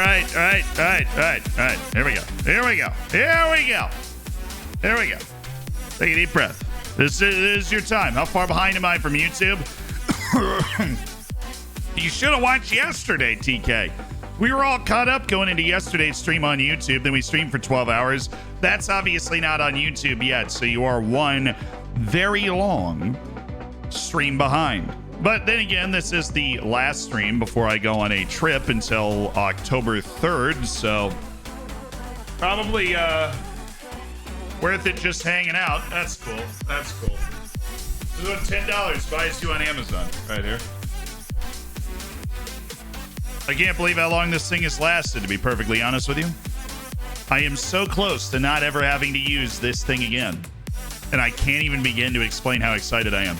right. Here we go. Take a deep breath. This is your time. How far behind am I from YouTube? You should have watched yesterday, TK. We were all caught up going into yesterday's stream on YouTube. Then we streamed for 12 hours. That's obviously not on YouTube yet. So you are one very long stream behind. But then again, this is the last stream before I go on a trip until October 3rd. So probably worth it just hanging out. That's cool. This is what $10 buys you on Amazon right here. I can't believe how long this thing has lasted, to be perfectly honest with you. I am so close to not ever having to use this thing again. And I can't even begin to explain how excited I am.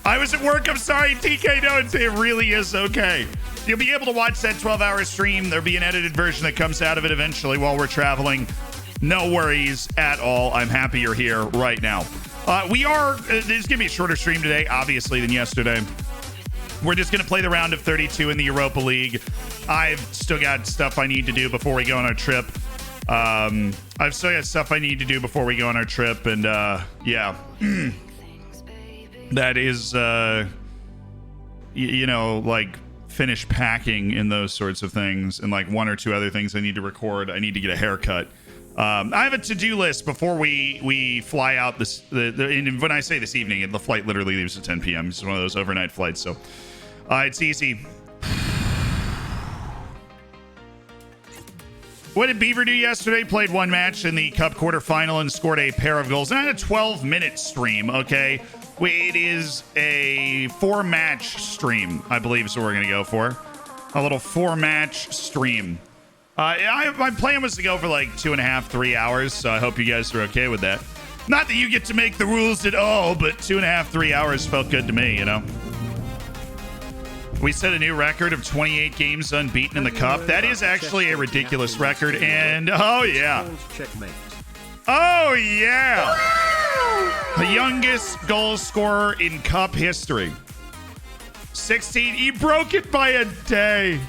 I was at work. I'm sorry, TK. No, it really is okay. You'll be able to watch that 12-hour stream. There'll be an edited version that comes out of it eventually while we're traveling. No worries at all. I'm happy you're here right now. This is going to be a shorter stream today, obviously, than yesterday. We're just going to play the round of 32 in the Europa League. I've still got stuff I need to do before we go on our trip. And yeah. That is, like finish packing and those sorts of things, and like one or two other things I need to record. I need to get a haircut. I have a to-do list before we fly out and when I say this evening, the flight literally leaves at 10 p.m. It's one of those overnight flights, so it's easy. What did Beaver do yesterday? Played one match in the Cup quarterfinal and scored a pair of goals. Not a 12-minute stream, okay? It is a 4-match stream, I believe is what we're going to go for. A little 4-match stream. My plan was to go for like 2.5, 3 hours, so I hope you guys are okay with that. Not that you get to make the rules at all, but 2.5, 3 hours felt good to me, you know? We set a new record of 28 games unbeaten in the Cup. That is actually a ridiculous record, and oh yeah. Oh yeah! The youngest goal scorer in Cup history. 16. He broke it by a day.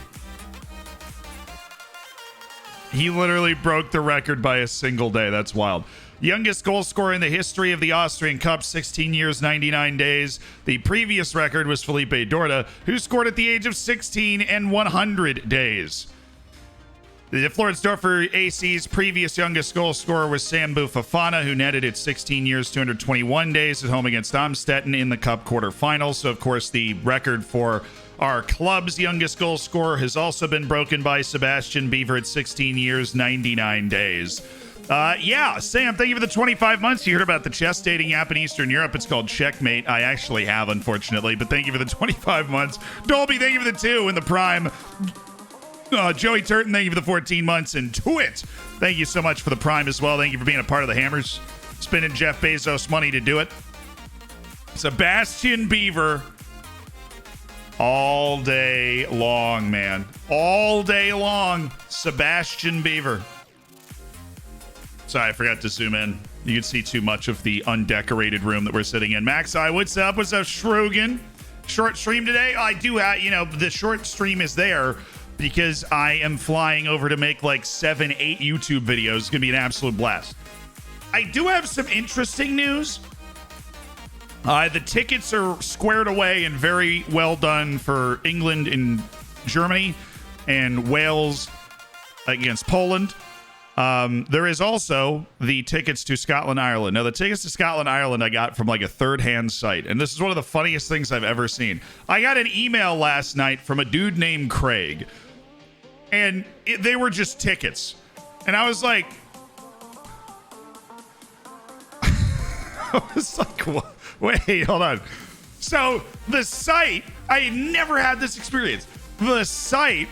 He literally broke the record by a single day. That's wild. Youngest goal scorer in the history of the Austrian Cup, 16 years, 99 days. The previous record was Felipe Dorda, who scored at the age of 16 and 100 days. The Floridsdorfer AC's previous youngest goal scorer was Sambu Fafana, who netted at 16 years, 221 days at home against Amstetten in the Cup quarterfinals. So, of course, the record for our club's youngest goal scorer has also been broken by Sebastian Beaver at 16 years, 99 days. Yeah, Sam, thank you for the 25 months. You heard about the chess dating app in Eastern Europe. It's called Checkmate. I actually have, unfortunately, but thank you for the 25 months. Dolby, thank you for the 2 in the Prime. Joey Turton, thank you for the 14 months. And Twit, thank you so much for the Prime as well. Thank you for being a part of the Hammers. Spending Jeff Bezos money to do it. Sebastian Beaver. All day long, man. All day long. Sebastian Beaver. Sorry, I forgot to zoom in. You can see too much of the undecorated room that we're sitting in. Max, what's up? What's up, Shrugan? Short stream today? I do have, the short stream is there because I am flying over to make like 7, 8 YouTube videos. It's going to be an absolute blast. I do have some interesting news. The tickets are squared away and very well done for England and Germany and Wales against Poland. There is also the tickets to Scotland, Ireland. Now, the tickets to Scotland, Ireland, I got from like a third-hand site. And this is one of the funniest things I've ever seen. I got an email last night from a dude named Craig. And they were just tickets. And I was like... I was like, what? Wait, hold on. So, the site... I never had this experience. The site...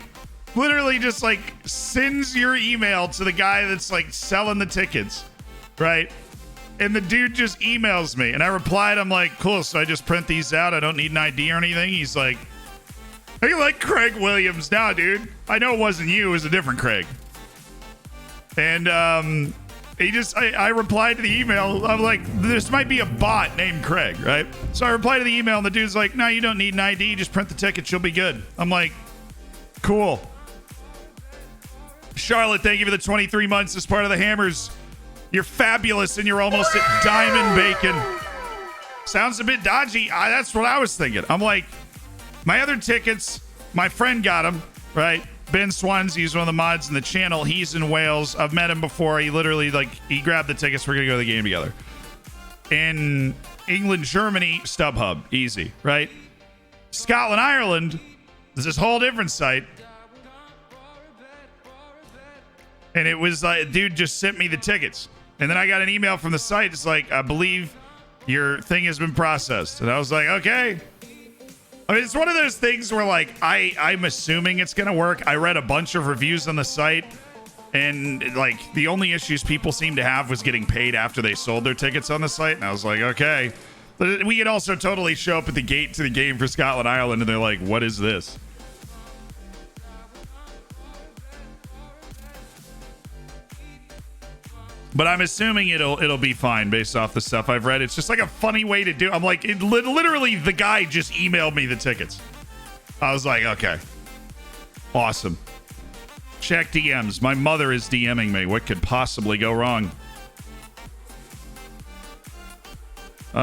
literally just like sends your email to the guy that's like selling the tickets, right? And the dude just emails me and I replied, I'm like, cool, so I just print these out, I don't need an ID or anything. He's like, are you like Craig Williams? Nah, dude, I know it wasn't you, it was a different Craig. And I replied to the email. I'm like, this might be a bot named Craig, right? So I replied to the email and the dude's like, no, you don't need an ID, just print the ticket, you'll be good. I'm like, cool. Charlotte, thank you for the 23 months as part of the Hammers. You're fabulous, and you're almost at Diamond Bacon. Sounds a bit dodgy. That's what I was thinking. I'm like, my other tickets, my friend got them, right? Ben Swansea's one of the mods in the channel. He's in Wales. I've met him before. He literally, he grabbed the tickets. We're going to go to the game together. In England, Germany, StubHub. Easy, right? Scotland, Ireland, there's this whole different site. And it was like, dude just sent me the tickets. And then I got an email from the site. It's like, I believe your thing has been processed. And I was like, okay. I mean, it's one of those things where, like, I'm assuming it's going to work. I read a bunch of reviews on the site. And, like, the only issues people seem to have was getting paid after they sold their tickets on the site. And I was like, okay. But we could also totally show up at the gate to the game for Scotland, Ireland. And they're like, what is this? But I'm assuming it'll be fine based off the stuff I've read. It's just like a funny way to do. I'm like, literally, the guy just emailed me the tickets. I was like, okay, awesome. Check DMs. My mother is DMing me. What could possibly go wrong? What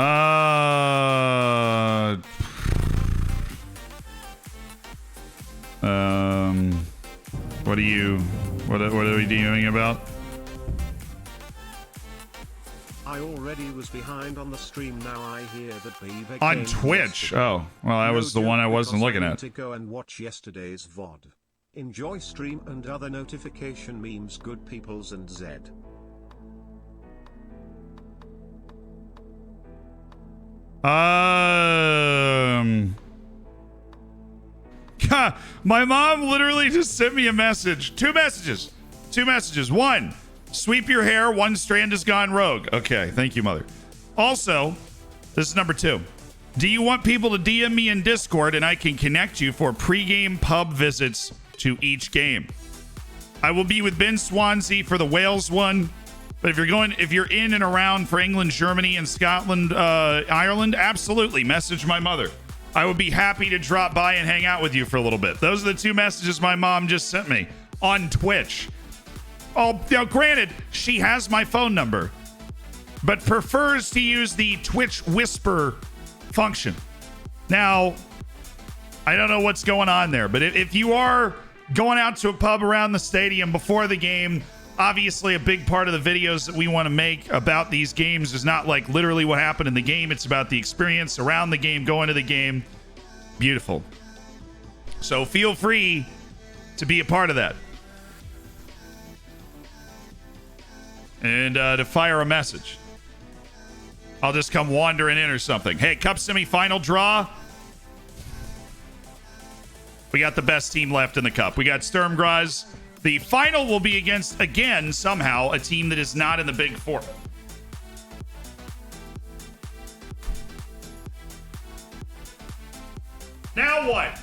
are we DMing about? I already was behind on the stream. Now I hear that Beaver on Twitch. Oh, well, that was the one I wasn't looking at. To go and watch yesterday's VOD. Enjoy stream and other notification memes. Good peoples and Zed. My mom literally just sent me a message. Two messages. One, sweep your hair. One strand has gone rogue. Okay, thank you, mother. Also, this is number 2. Do you want people to DM me in Discord and I can connect you for pregame pub visits to each game? I will be with Ben Swansea for the Wales one. But if you're in and around for England, Germany, and Scotland, Ireland, absolutely message my mother. I would be happy to drop by and hang out with you for a little bit. Those are the 2 messages my mom just sent me on Twitch. Oh, now granted, she has my phone number, but prefers to use the Twitch whisper function. Now, I don't know what's going on there, but if you are going out to a pub around the stadium before the game, obviously a big part of the videos that we want to make about these games is not like literally what happened in the game. It's about the experience around the game, going to the game. Beautiful. So feel free to be a part of that. And to fire a message. I'll just come wandering in or something. Hey, Cup semifinal draw. We got the best team left in the Cup. We got Sturmgraz. The final will be against, again, somehow, a team that is not in the Big Four. Now what?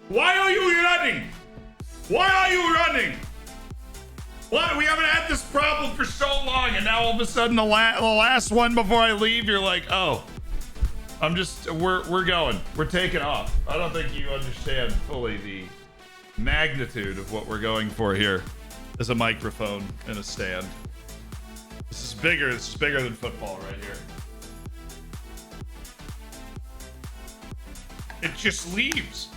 Why are you running? Why are you running? What? We haven't had this problem for so long, and now all of a sudden the last one before I leave, you're like, oh, we're going. We're taking off. I don't think you understand fully the magnitude of what we're going for here. There's a microphone and a stand. This is bigger than football right here. It just leaves.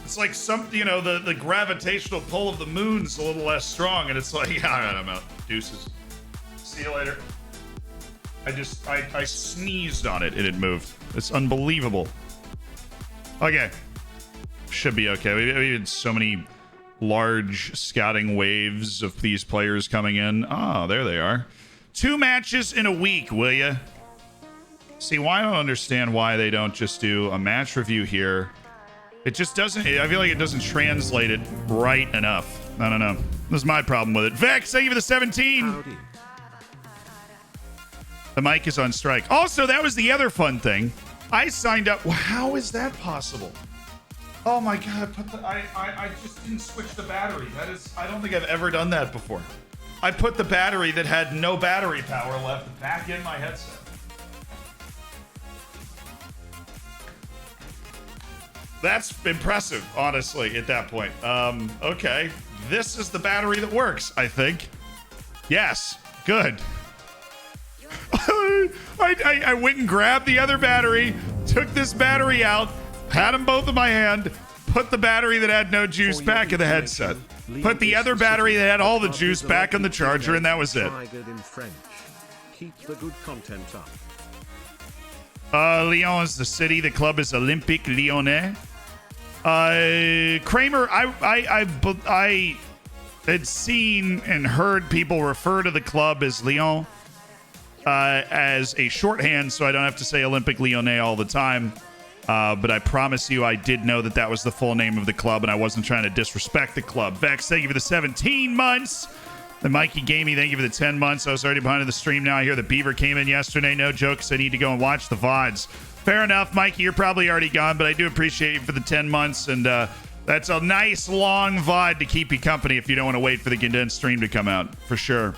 It's like the gravitational pull of the moon's a little less strong, and it's like, yeah, all right, I'm out. Deuces. See you later. I sneezed on it and it moved. It's unbelievable. Okay. Should be okay. We had so many large scouting waves of these players coming in. Oh, there they are. 2 matches in a week, will ya? See, I don't understand why they don't just do a match review here. It just doesn't. I feel like it doesn't translate it right enough. I don't know. This is my problem with it. Vex, thank you for the 17. Howdy. The mic is on strike. Also, that was the other fun thing. I signed up. Well, how is that possible? Oh my god! I just didn't switch the battery. I don't think I've ever done that before. I put the battery that had no battery power left back in my headset. That's impressive, honestly, at that point. Okay. This is the battery that works, I think. Yes. Good. I went and grabbed the other battery, took this battery out, had them both in my hand, put the battery that had no juice back in the headset, put the other battery that had all the juice back on the charger, and that was it. Keep the good content up. Lyon is the city. The club is Olympique Lyonnais. Kramer, I had seen and heard people refer to the club as Lyon as a shorthand, so I don't have to say Olympique Lyonnais all the time. But I promise you, I did know that was the full name of the club, and I wasn't trying to disrespect the club. Vex, thank you for the 17 months. And Mikey Gamey, thank you for the 10 months. I was already behind the stream. Now I hear the Beaver came in yesterday. No jokes. I need to go and watch the VODs. Fair enough, Mikey. You're probably already gone, but I do appreciate you for the 10 months. And that's a nice long VOD to keep you company if you don't want to wait for the condensed stream to come out, for sure.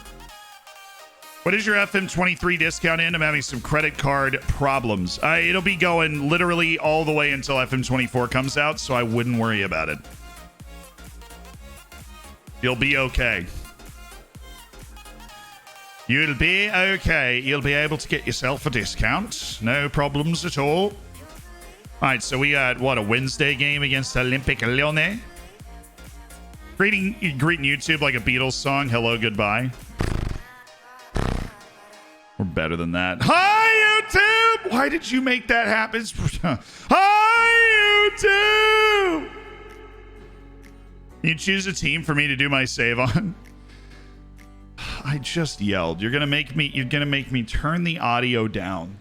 What is your FM23 discount in? I'm having some credit card problems. It'll be going literally all the way until FM24 comes out, so I wouldn't worry about it. You'll be okay. You'll be okay. You'll be able to get yourself a discount. No problems at all. All right, so we got, what, a Wednesday game against Olympique Lyonnais? Greeting YouTube like a Beatles song. Hello, goodbye. We're better than that. Hi, YouTube! Why did you make that happen? Hi, YouTube! You choose a team for me to do my save on. I just yelled. You're gonna make me turn the audio down.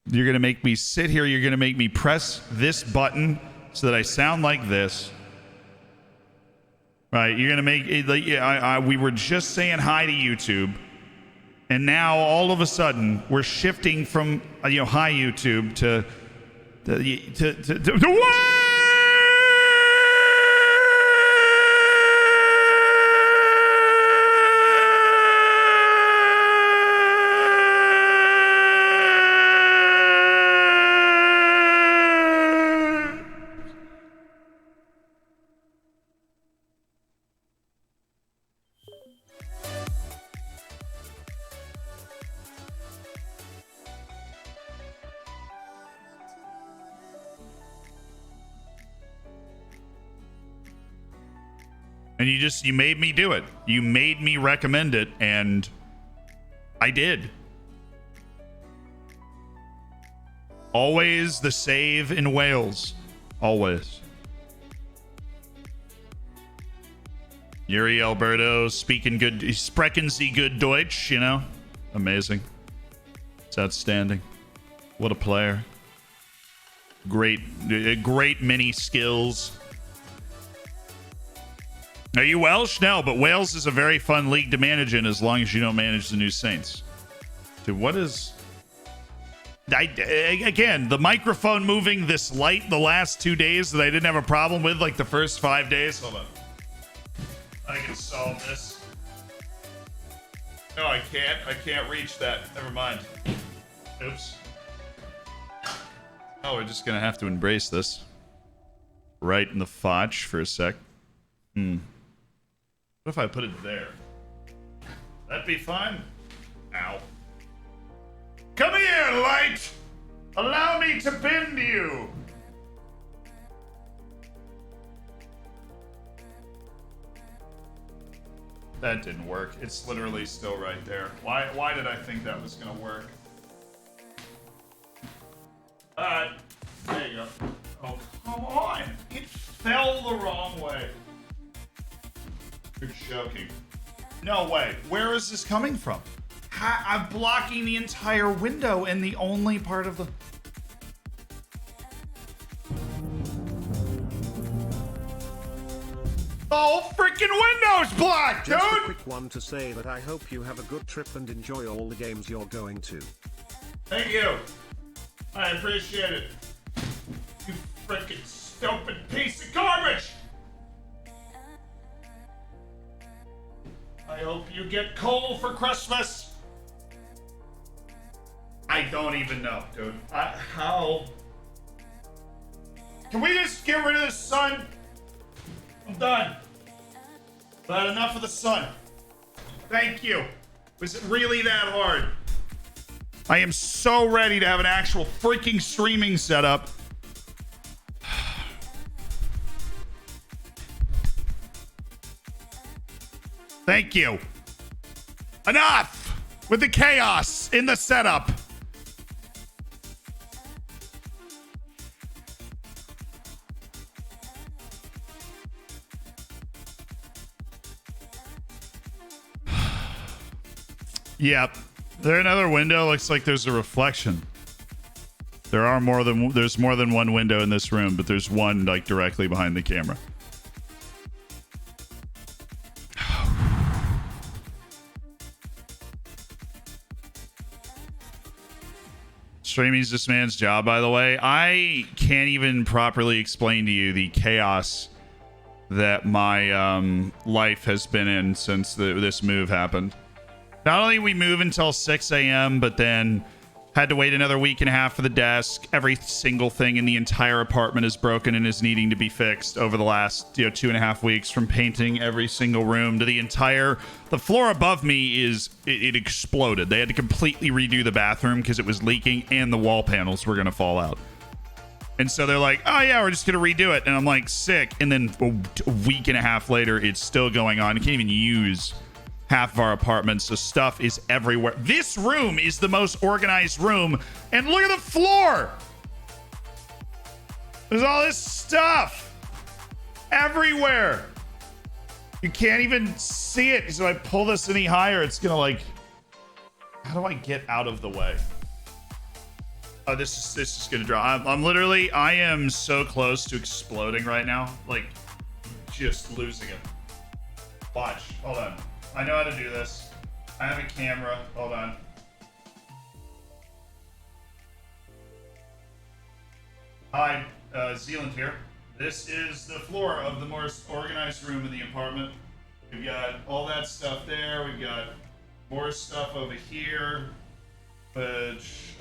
You're gonna make me sit here. You're gonna make me press this button so that I sound like this. Right? You're gonna make it like we were just saying hi to YouTube, and now all of a sudden we're shifting from hi YouTube to what? And you made me do it. You made me recommend it, and I did. Always the save in Wales. Always. Yuri Alberto sprechen Sie good Deutsch, Amazing. It's outstanding. What a player. Great many skills. Are you Welsh? No, but Wales is a very fun league to manage in as long as you don't manage the New Saints. Dude, what is... again, the microphone moving this light the last 2 days that I didn't have a problem with, like the first 5 days. Hold on. I can solve this. No, I can't. I can't reach that. Never mind. Oops. Oh, we're just going to have to embrace this. Right in the fotch for a sec. What if I put it there? That'd be fine. Ow. Come here, light! Allow me to bend you! That didn't work. It's literally still right there. Why did I think that was gonna work? Alright. There you go. Oh, come on! It fell the wrong way. You're joking. No way. Where is this coming from? I'm blocking the entire window and the only part of the... The whole freaking window's blocked, dude! Just a quick one to say that I hope you have a good trip and enjoy all the games you're going to. Thank you. I appreciate it. You freaking stupid piece of garbage! I hope you get coal for Christmas. I don't even know, dude. How? Can we just get rid of the sun? I'm done. I've had enough of the sun. Thank you. Was it really that hard? I am so ready to have an actual freaking streaming setup. Thank you. Enough with the chaos in the setup. Yep. There another window. Looks like there's a reflection. There's more than one window in this room, but there's one like directly behind the camera. Streaming's this man's job, by the way. I can't even properly explain to you the chaos that my life has been in since this move happened. Not only we move until 6 a.m., but then had to wait another week and a half for the desk. Every single thing in the entire apartment is broken and is needing to be fixed over the last 2.5 weeks, from painting every single room to the floor above me it exploded. They had to completely redo the bathroom because it was leaking and the wall panels were going to fall out. And so they're like, oh yeah, we're just going to redo it. And I'm like, sick. And then a week and a half later, it's still going on. I can't even use half of our apartments, so stuff is everywhere. This room is the most organized room, and look at the floor. There's all this stuff everywhere. You can't even see it. So if I pull this any higher, it's gonna like, how do I get out of the way? Oh, this is gonna drop. I am so close to exploding right now, like just losing it. Watch, hold on. I know how to do this. I have a camera. Hold on. Hi, Zealand here. This is the floor of the most organized room in the apartment. We've got all that stuff there. We've got more stuff over here. Which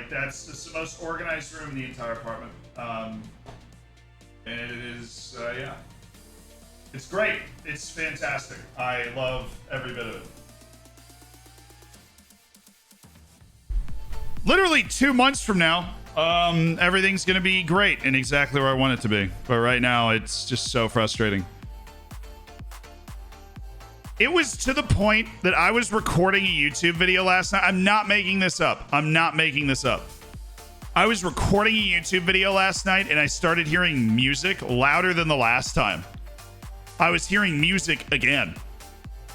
that's the most organized room in the entire apartment. And it is, It's great. It's fantastic. I love every bit of it. Literally 2 months from now, everything's going to be great and exactly where I want it to be. But right now, it's just so frustrating. It was to the point that I was recording a YouTube video last night. I'm not making this up. I was recording a YouTube video last night and I started hearing music louder than the last time. I was hearing music again.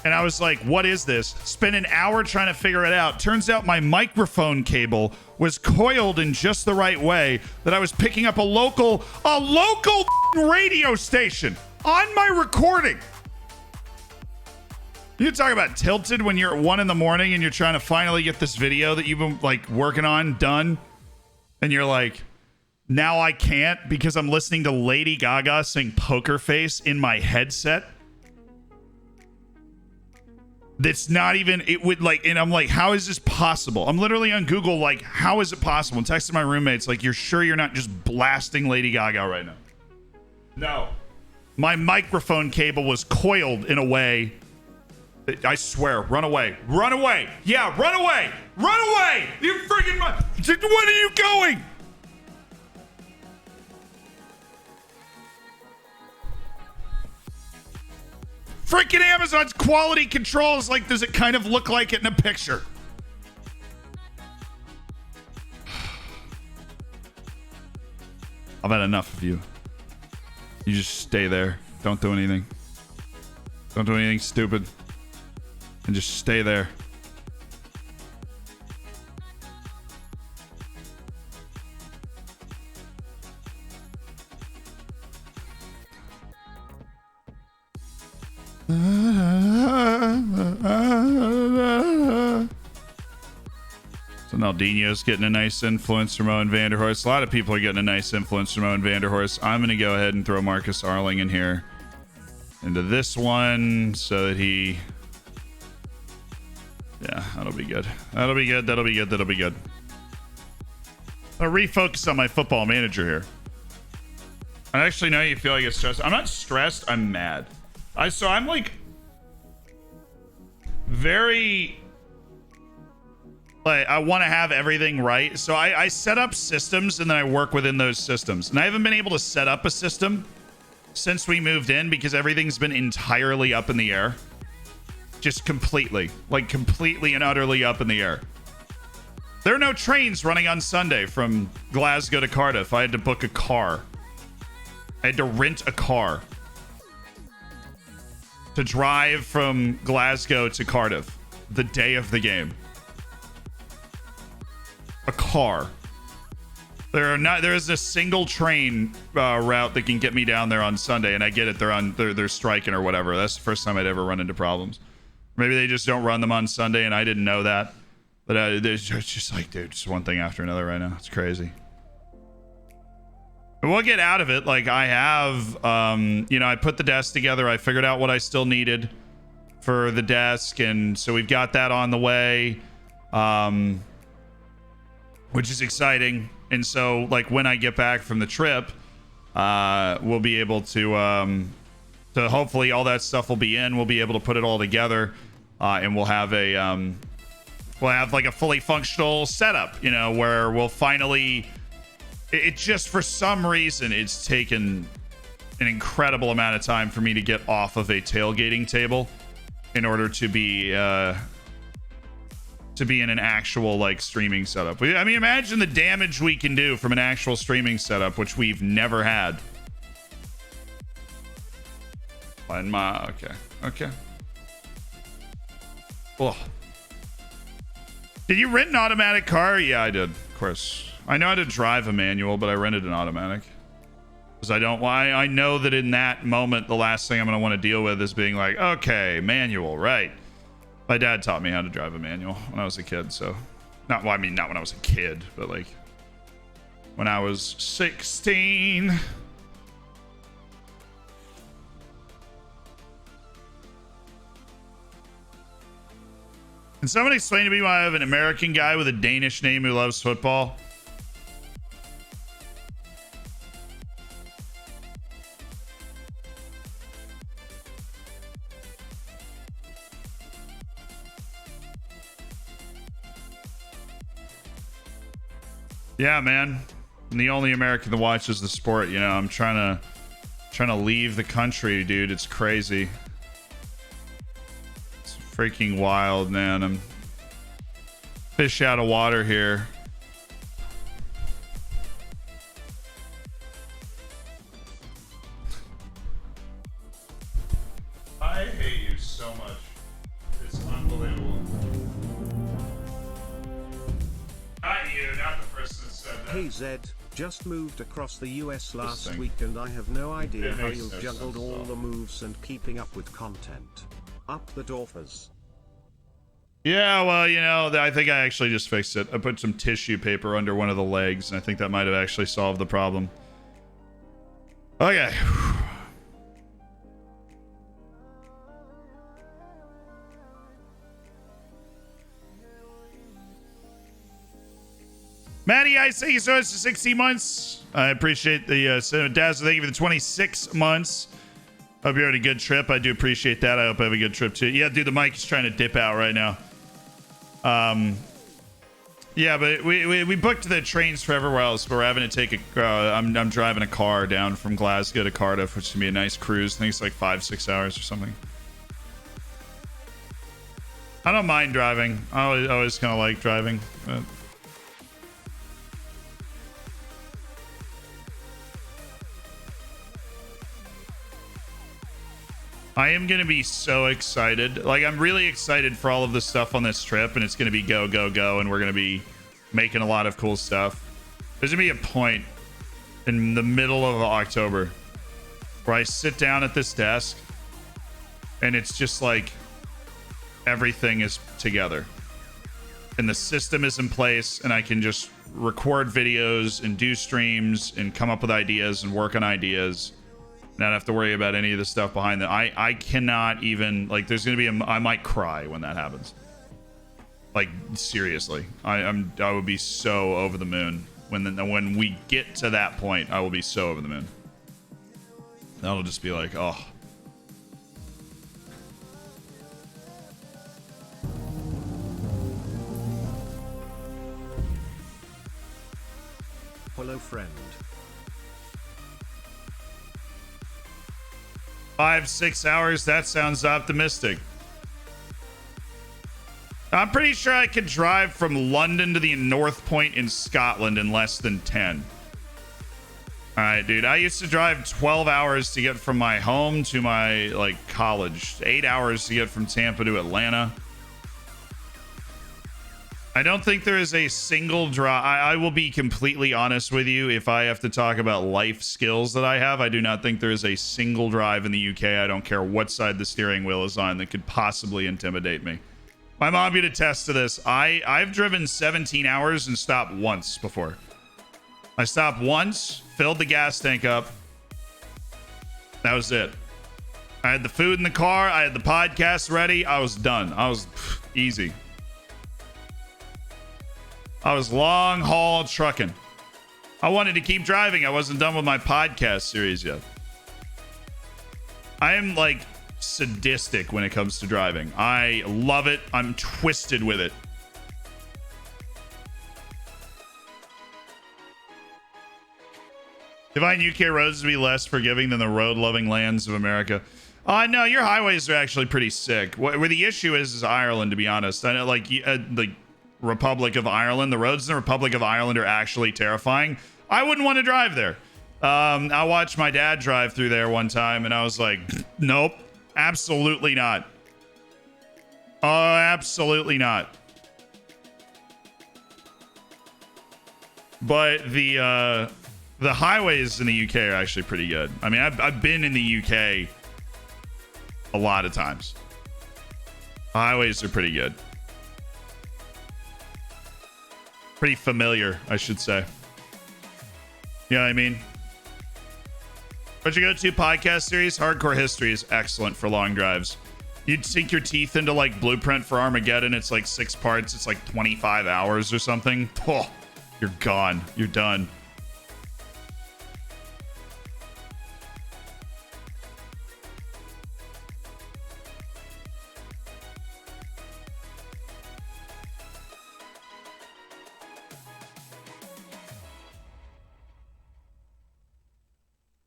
And I was like, what is this? Spent an hour trying to figure it out. Turns out my microphone cable was coiled in just the right way that I was picking up a local radio station on my recording. You talk about tilted when you're at 1 a.m. and you're trying to finally get this video that you've been like working on done. And you're like, now I can't because I'm listening to Lady Gaga sing Poker Face in my headset. That's not even, it would like, and I'm like, how is this possible? I'm literally on Google, like, how is it possible? And texting my roommates, like, you're sure you're not just blasting Lady Gaga right now? No. My microphone cable was coiled in a way that, I swear, run away. Run away. Yeah, run away. Run away. You freaking, when are you going? Freaking Amazon's quality control is like, does it kind of look like it in a picture? I've had enough of you. You just stay there. Don't do anything. Don't do anything stupid. And just stay there. So Naldinho's getting a nice influence from Owen Vanderhorst. A lot of people are getting a nice influence from Owen Vanderhorst. I'm going to go ahead and throw Marcus Arling in here into this one so that he... Yeah, that'll be good. That'll be good. I'll refocus on my football manager here. I actually know you feel like it's stressed. I'm not stressed. I'm mad. I'm like very like I want to have everything right. So I set up systems and then I work within those systems. And I haven't been able to set up a system since we moved in because everything's been entirely up in the air. Just completely and utterly up in the air. There are no trains running on Sunday from Glasgow to Cardiff. I had to book a car. I had to rent a car to drive from Glasgow to Cardiff the day of the game. A car. There is a single train route that can get me down there on Sunday, and I get it. They're striking or whatever. That's the first time I'd ever run into problems. Maybe they just don't run them on Sunday, and I didn't know that. But it's just like, dude, just one thing after another right now. It's crazy. But we'll get out of it. Like I have, I put the desk together. I figured out what I still needed for the desk, and so we've got that on the way, which is exciting. And so, like when I get back from the trip, we'll be able to hopefully all that stuff will be in. We'll be able to put it all together, and we'll have like a fully functional setup. Where we'll finally. It just, for some reason, it's taken an incredible amount of time for me to get off of a tailgating table in order to be in an actual like streaming setup. I mean, imagine the damage we can do from an actual streaming setup, which we've never had. Okay. Oh. Did you rent an automatic car? Yeah, I did, of course. I know how to drive a manual, but I rented an automatic. Because I know that in that moment, the last thing I'm going to want to deal with is being like, okay, manual, right. My dad taught me how to drive a manual when I was a kid, so... not when I was a kid, but like... when I was 16... Can someone explain to me why I have an American guy with a Danish name who loves football? Yeah, man. I'm the only American that watches the sport. I'm trying to leave the country, dude. It's crazy. It's freaking wild, man. I'm fish out of water here. I hate you so much. It's unbelievable. Not you, not the person that said that. Hey Zed, just moved across the US last week and I have no idea how you've juggled all the moves and keeping up with content. Up the Dorfers. Yeah, well, I think I actually just fixed it. I put some tissue paper under one of the legs, and I think that might have actually solved the problem. Okay. Maddie, I say you saw us for 60 months. I appreciate the Dazzle. Thank you for the 26 months. Hope you're having a good trip. I do appreciate that. I hope I have a good trip too. Yeah, dude, the mic is trying to dip out right now. Yeah, but we booked the trains for everywhere else, but we're having to take I'm driving a car down from Glasgow to Cardiff, which is gonna be a nice cruise. I think it's like 5-6 hours or something. I don't mind driving. I always kind of like driving, but... I am going to be so excited. Like, I'm really excited for all of the stuff on this trip, and it's going to be go, go, go, and we're going to be making a lot of cool stuff. There's going to be a point in the middle of October where I sit down at this desk, and it's just like everything is together. And the system is in place, and I can just record videos and do streams and come up with ideas and work on ideas. Not have to worry about any of the stuff behind that. I cannot even, like, there's gonna be I might cry when that happens. Like, seriously, I would be so over the moon when we get to that point. I will be so over the moon. That'll just be like, oh. Hello, friend. 5-6 hours. That sounds optimistic. I'm pretty sure I could drive from London to the North Point in Scotland in less than 10. All right, dude. I used to drive 12 hours to get from my home to my like college. 8 hours to get from Tampa to Atlanta. I don't think there is a single drive. I will be completely honest with you. If I have to talk about life skills that I have, I do not think there is a single drive in the UK. I don't care what side the steering wheel is on that could possibly intimidate me. My mom could attest to this. I've driven 17 hours and stopped once before. I stopped once, filled the gas tank up. That was it. I had the food in the car. I had the podcast ready. I was done. I was easy. I was long haul trucking. I wanted to keep driving. I wasn't done with my podcast series yet. I am like sadistic when it comes to driving. I love it. I'm twisted with it. Divine UK roads to be less forgiving than the road-loving lands of America. No, your highways are actually pretty sick. Where the issue is Ireland, to be honest. I know, like, the Republic of Ireland, the roads in the Republic of Ireland are actually terrifying. I wouldn't want to drive there. I watched my dad drive through there one time, and I was like, nope, absolutely not. Oh, absolutely not. But the highways in the UK are actually pretty good. I mean, I've been in the UK a lot of times. The highways are pretty good. Pretty familiar, I should say. You know what I mean? But your go-to podcast series, Hardcore History, is excellent for long drives. You'd sink your teeth into like Blueprint for Armageddon. It's like 6 parts. It's like 25 hours or something. Oh, you're gone. You're done.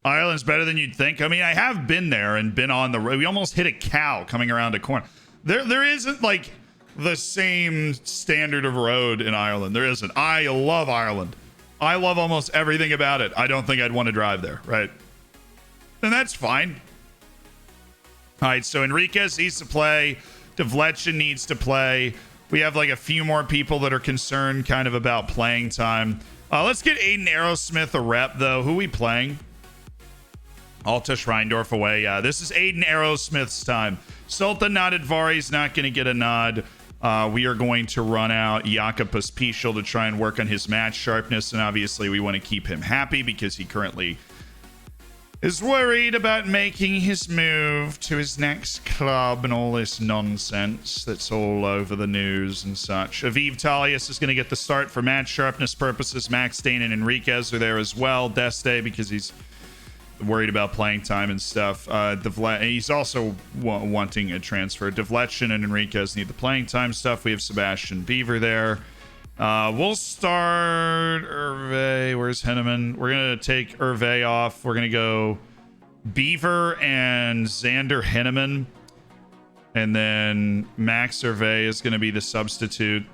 Ireland's better than you'd think. I mean, I have been there and been on the road. We almost hit a cow coming around a corner. There isn't like the same standard of road in Ireland. There isn't. I love Ireland. I love almost everything about it. I don't think I'd want to drive there, right? And that's fine. All right, so Enriquez needs to play. Devletchin needs to play. We have like a few more people that are concerned kind of about playing time. Let's get Aiden Aerosmith a rep, though. Who are we playing? Altush Reindorf away. Yeah, this is Aiden Aerosmith's time. Sultan Nadadvari's not going to get a nod. We are going to run out Jakob Pospisil to try and work on his match sharpness. And obviously, we want to keep him happy because he currently is worried about making his move to his next club and all this nonsense that's all over the news and such. Aviv Talius is going to get the start for match sharpness purposes. Max Dane and Enriquez are there as well. Deste because he's worried about playing time and stuff. He's also wanting a transfer. Devletchin and Enriquez need the playing time stuff. We have Sebastian Beaver there. We'll start Hervé. Where's Henneman? We're going to take Hervé off. We're going to go Beaver and Xander Henneman. And then Max Hervé is going to be the substitute.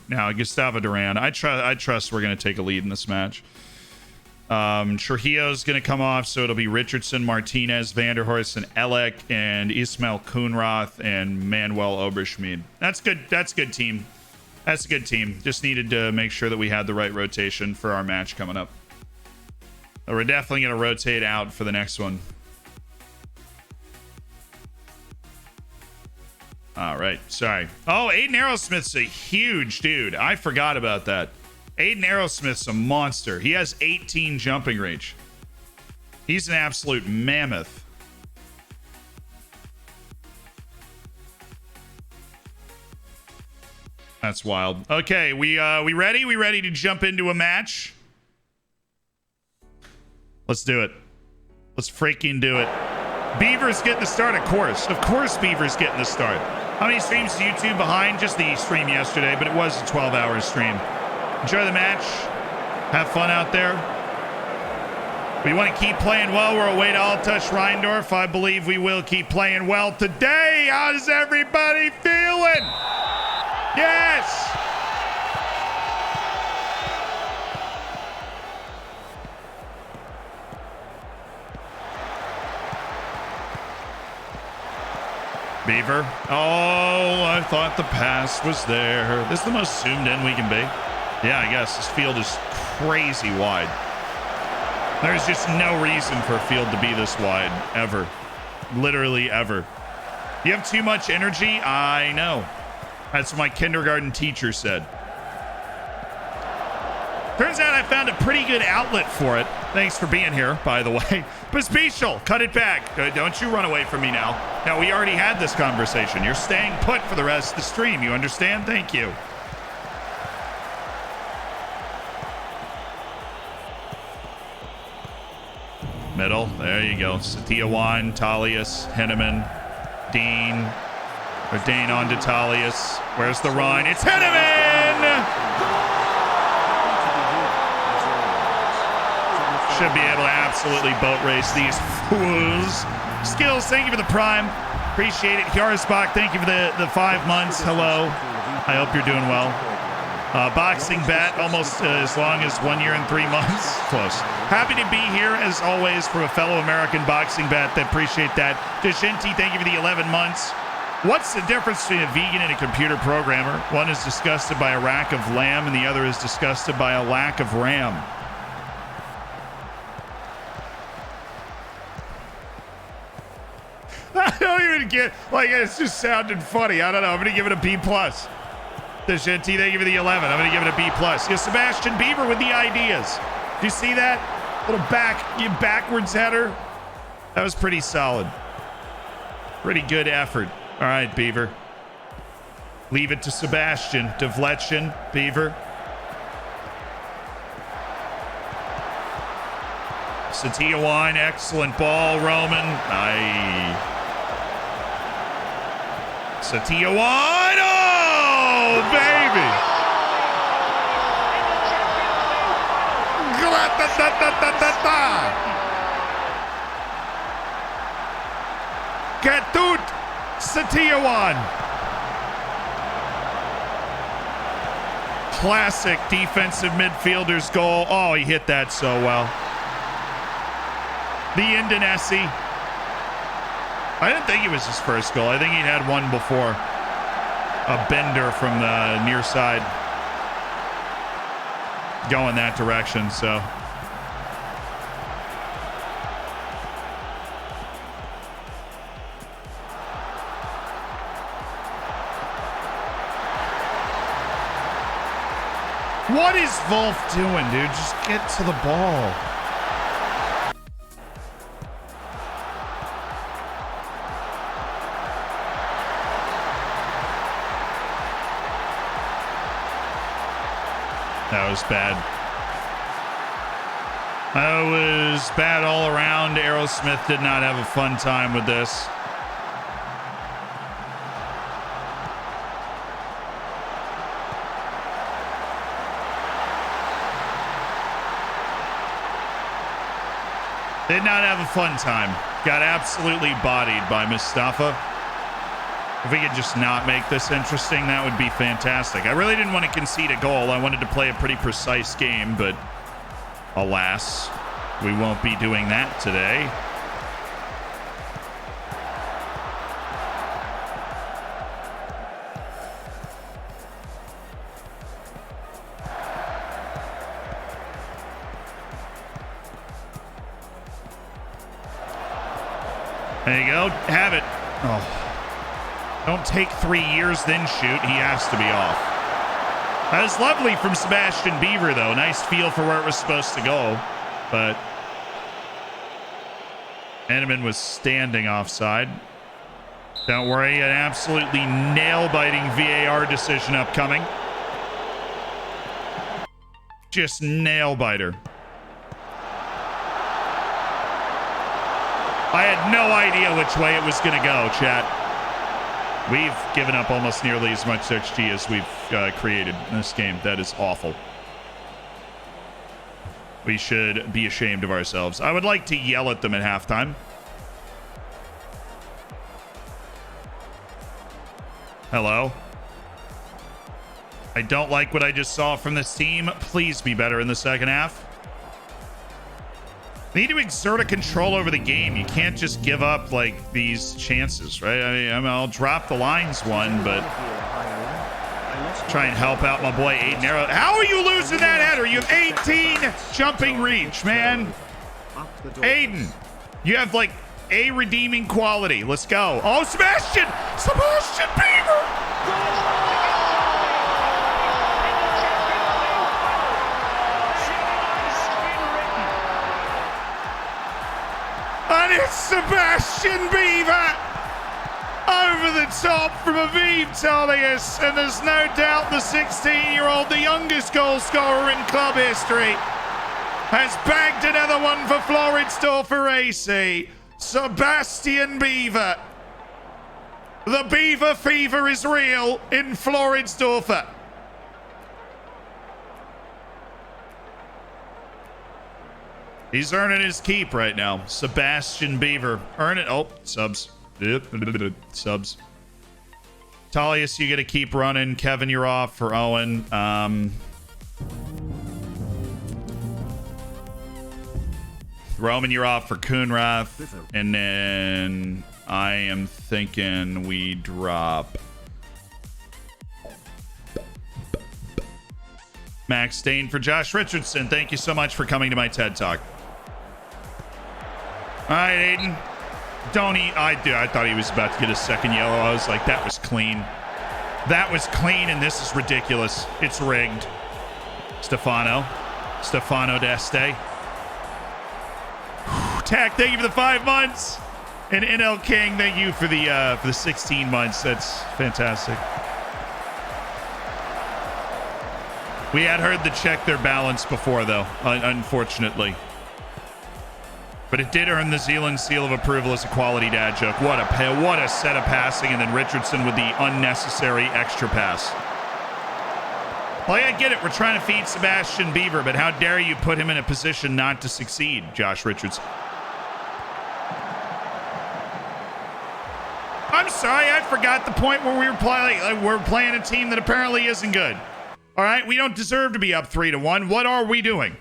Now, Gustavo Duran. I trust we're going to take a lead in this match. Trujillo's going to come off, so it'll be Richardson, Martinez, Vanderhorst, and Elek, and Ismail Kuhnroth, and Manuel Oberschmied. That's good. That's a good team. That's a good team. Just needed to make sure that we had the right rotation for our match coming up. We're definitely going to rotate out for the next one. All right. Sorry. Oh, Aiden Aerosmith's a huge dude. I forgot about that. Aiden Aerosmith's a monster. He has 18 jumping reach. He's an absolute mammoth. That's wild. Okay, we ready? We ready to jump into a match? Let's do it. Let's freaking do it. Beaver's getting the start, of course. Of course Beaver's getting the start. How many streams is YouTube behind? Just the stream yesterday, but it was a 12-hour stream. Enjoy the match. Have fun out there. We want to keep playing well. We're away to Alttouch Rheindorf. I believe we will keep playing well today. How's everybody feeling? Yes! Beaver. Oh, I thought the pass was there. This is the most zoomed in we can be. Yeah, I guess. This field is crazy wide. There's just no reason for a field to be this wide, ever. Literally ever. You have too much energy? I know. That's what my kindergarten teacher said. Turns out I found a pretty good outlet for it. Thanks for being here, by the way. But special, cut it back. Don't you run away from me now. Now, we already had this conversation. You're staying put for the rest of the stream. You understand? Thank you. Middle. There you go. Satiawan, Talius, Henneman, Dean. Or Dane on to Talius. Where's the run? It's Henneman! Should be able to absolutely boat race these fools. Skills, thank you for the prime. Appreciate it. Hjarsbach, thank you for the 5 months. Hello. I hope you're doing well. Boxing bat, almost as long as 1 year and 3 months. Close. Happy to be here, as always, for a fellow American boxing bat. Appreciate that. Deshinti, thank you for the 11 months. What's the difference between a vegan and a computer programmer? One is disgusted by a rack of lamb, and the other is disgusted by a lack of RAM. I don't even get, like, it's just sounded funny. I don't know. I'm going to give it a B+. The Shinty, they give it the 11. I'm going to give it a B+. Yeah, Sebastian Beaver with the ideas. Do you see that? Little backwards header. That was pretty solid. Pretty good effort. All right, Beaver. Leave it to Sebastian. Deflection, Beaver. Satiawan, excellent ball. Roman. Aye. Satiawan, oh, baby. Ketut Satiawan. Classic defensive midfielder's goal. Oh, he hit that so well. The Indonesi. I didn't think it was his first goal. I think he'd had one before. A bender from the near side. Going that direction, so. What is Wolf doing, dude? Just get to the ball. That was bad. That was bad all around. Aerosmith did not have a fun time with this. Did not have a fun time. Got absolutely bodied by Mustafa. If we could just not make this interesting, that would be fantastic. I really didn't want to concede a goal. I wanted to play a pretty precise game, but alas, we won't be doing that today. There you go. Have it. Oh. Don't take 3 years, then shoot. He has to be off. That was lovely from Sebastian Beaver, though. Nice feel for where it was supposed to go. But Henneman was standing offside. Don't worry, an absolutely nail-biting VAR decision upcoming. Just nail-biter. I had no idea which way it was going to go, chat. We've given up almost nearly as much XG as we've created in this game. That is awful. We should be ashamed of ourselves. I would like to yell at them at halftime. Hello? I don't like what I just saw from this team. Please be better in the second half. They need to exert a control over the game. You can't just give up like these chances, right? I mean, I'll drop the lines one, but try and help out my boy Aiden Arrow. How are you losing that header? You have 18 jumping reach, man. Aiden, you have like a redeeming quality. Let's go. Oh, Sebastian Beaver. And it's Sebastian Beaver over the top from Aviv Tolius. And there's no doubt the 16-year-old, the youngest goal scorer in club history, has bagged another one for Floridsdorfer AC. Sebastian Beaver. The Beaver fever is real in Floridsdorfer. He's earning his keep right now. Sebastian Beaver. Earn it. Oh, subs. Subs. Talius, you get to keep running. Kevin, you're off for Owen. Roman, you're off for Coonrath. And then I am thinking we drop Max Stain for Josh Richardson. Thank you so much for coming to my TED Talk. All right, Aiden. Don't eat. I thought he was about to get a second yellow. I was like, that was clean. That was clean, and this is ridiculous. It's rigged. Stefano D'Este. Tack, thank you for the 5 months. And NL King, thank you for the 16 months. That's fantastic. We had heard the check their balance before, though, unfortunately. But it did earn the Zealand seal of approval as a quality dad joke. What a set of passing, and then Richardson with the unnecessary extra pass. Well, I get it. We're trying to feed Sebastian Beaver, but how dare you put him in a position not to succeed, Josh Richardson. I'm sorry, I forgot the point where we were we're playing a team that apparently isn't good. All right, we don't deserve to be up 3-1. What are we doing?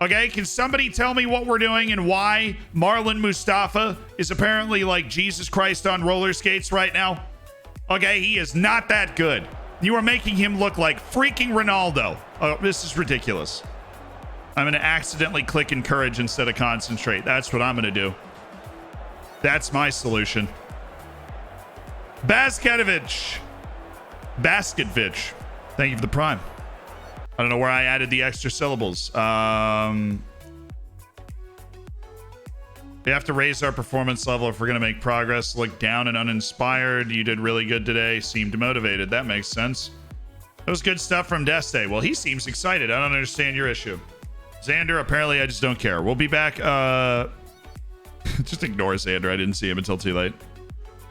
Okay, can somebody tell me what we're doing and why Marlon Mustafa is apparently like Jesus Christ on roller skates right now? Okay, he is not that good. You are making him look like freaking Ronaldo. Oh, this is ridiculous. I'm going to accidentally click encourage instead of concentrate. That's what I'm going to do. That's my solution. Basketovich. Thank you for the prime. I don't know where I added the extra syllables. We have to raise our performance level if we're going to make progress. Look down and uninspired. You did really good today. Seemed motivated. That makes sense. That was good stuff from Deste. Well, he seems excited. I don't understand your issue. Xander, apparently I just don't care. We'll be back. Just ignore Xander. I didn't see him until too late.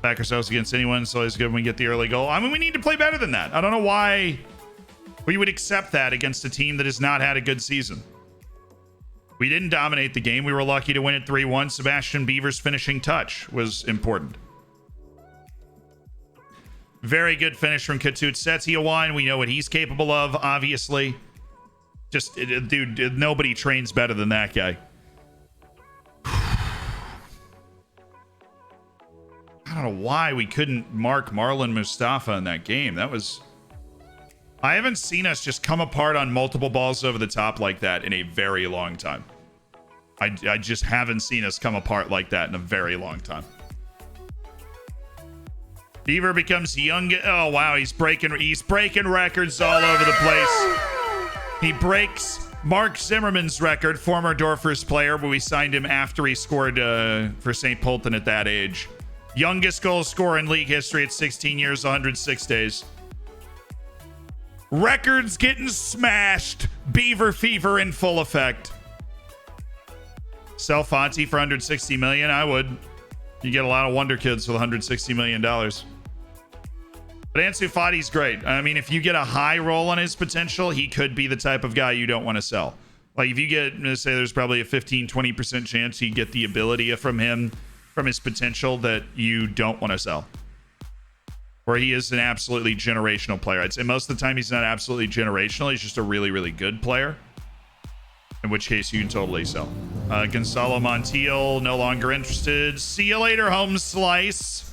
Back ourselves against anyone. So it's good when we get the early goal. I mean, we need to play better than that. I don't know why we would accept that against a team that has not had a good season. We didn't dominate the game. We were lucky to win it 3-1. Sebastian Beaver's finishing touch was important. Very good finish from Katut Setiowan. We know what he's capable of, obviously. Just, dude, nobody trains better than that guy. I don't know why we couldn't mark Marlon Mustafa in that game. That was... I haven't seen us just come apart on multiple balls over the top like that in a very long time. I just haven't seen us come apart like that in a very long time. Beaver becomes young. Oh, wow. He's breaking records all over the place. He breaks Mark Zimmerman's record, former Dorfers player, but we signed him after he scored for St. Polten at that age. Youngest goal scorer in league history at 16 years, 106 days. Records getting smashed. Beaver fever in full effect. Sell Fonte for 160 million? I would. You get a lot of wonder kids with 160 million dollars. But Ansu Fati's great. I mean, if you get a high roll on his potential, he could be the type of guy you don't want to sell. Like if you get, let's say there's probably a 15-20% chance you get the ability from him, from his potential, that you don't want to sell. Where he is an absolutely generational player. I'd say most of the time he's not absolutely generational. He's just a really, really good player. In which case you can totally sell. Gonzalo Montiel, no longer interested. See you later, home slice.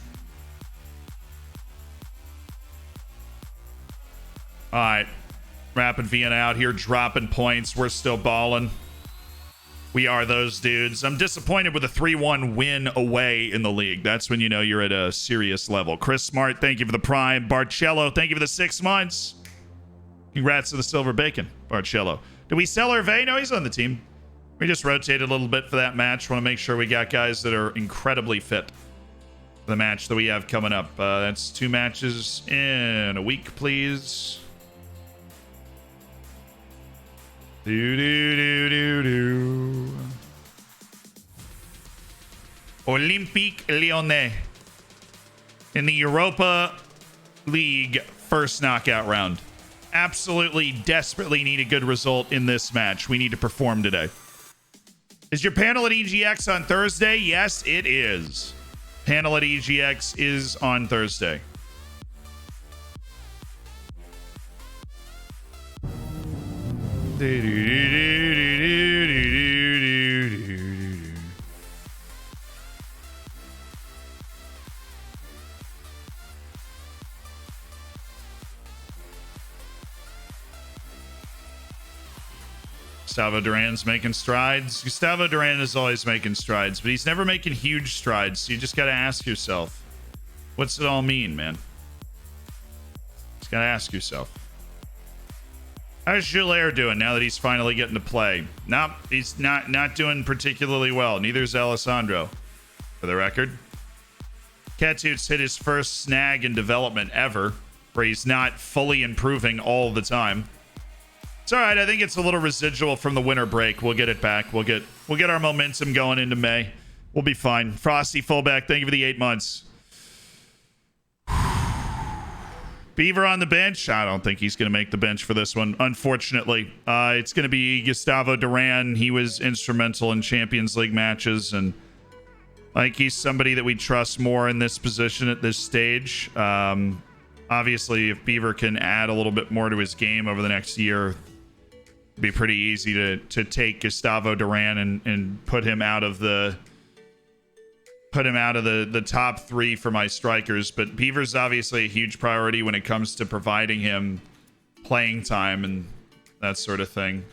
All right. Rapid Vienna out here dropping points. We're still balling. We are those dudes. I'm disappointed with a 3-1 win away in the league. That's when you know you're at a serious level. Chris Smart, thank you for the prime. Barcello, thank you for the 6 months. Congrats to the silver bacon, Barcello. Did we sell Hervé? No, he's on the team. We just rotated a little bit for that match. Want to make sure we got guys that are incredibly fit for the match that we have coming up. That's 2 matches in a week, please. Olympique Lyonnais in the Europa League first knockout round. Absolutely desperately need a good result in this match. We need to perform today. Is your panel at EGX on Thursday? Yes, it is. Panel at EGX is on Thursday. Gustavo Duran's making strides. Gustavo Duran is always making strides, but he's never making huge strides. So you just got to ask yourself, what's it all mean, man? Just got to ask yourself. How's Gilles doing now that he's finally getting to play? Nope, he's not doing particularly well. Neither is Alessandro, for the record. Catut's hit his first snag in development ever, where he's not fully improving all the time. It's all right. I think it's a little residual from the winter break. We'll get it back. We'll get our momentum going into May. We'll be fine. Frosty fullback, thank you for the 8 months. Beaver on the bench. I don't think he's going to make the bench for this one, unfortunately. It's going to be Gustavo Duran. He was instrumental in Champions League matches, and I think he's somebody that we trust more in this position at this stage. Obviously, if Beaver can add a little bit more to his game over the next year, it'd be pretty easy to take Gustavo Duran and put him out of the top 3 for my strikers. But Beaver's obviously a huge priority when it comes to providing him playing time and that sort of thing.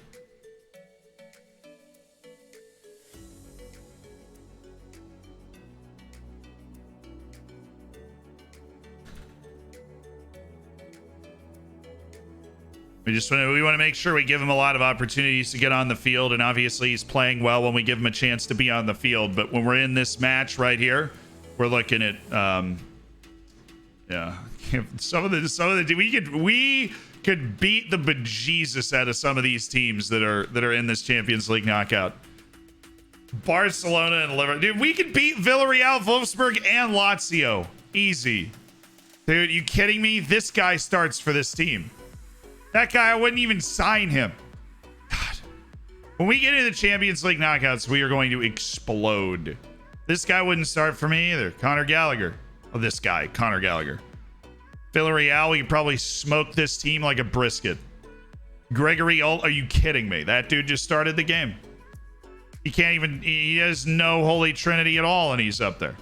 We want to make sure we give him a lot of opportunities to get on the field, and obviously he's playing well when we give him a chance to be on the field. But when we're in this match right here, we're looking at some of the we could beat the bejesus out of some of these teams that are in this Champions League knockout. Barcelona and Liverpool, dude, we could beat Villarreal, Wolfsburg, and Lazio easy. Dude, you kidding me? This guy starts for this team. That guy, I wouldn't even sign him. God. When we get into the Champions League knockouts, we are going to explode. This guy wouldn't start for me either. Conor Gallagher. Oh, this guy, Conor Gallagher. Villarreal, we could probably smoke this team like a brisket. Gregory, are you kidding me? That dude just started the game. He has no Holy Trinity at all, and he's up there.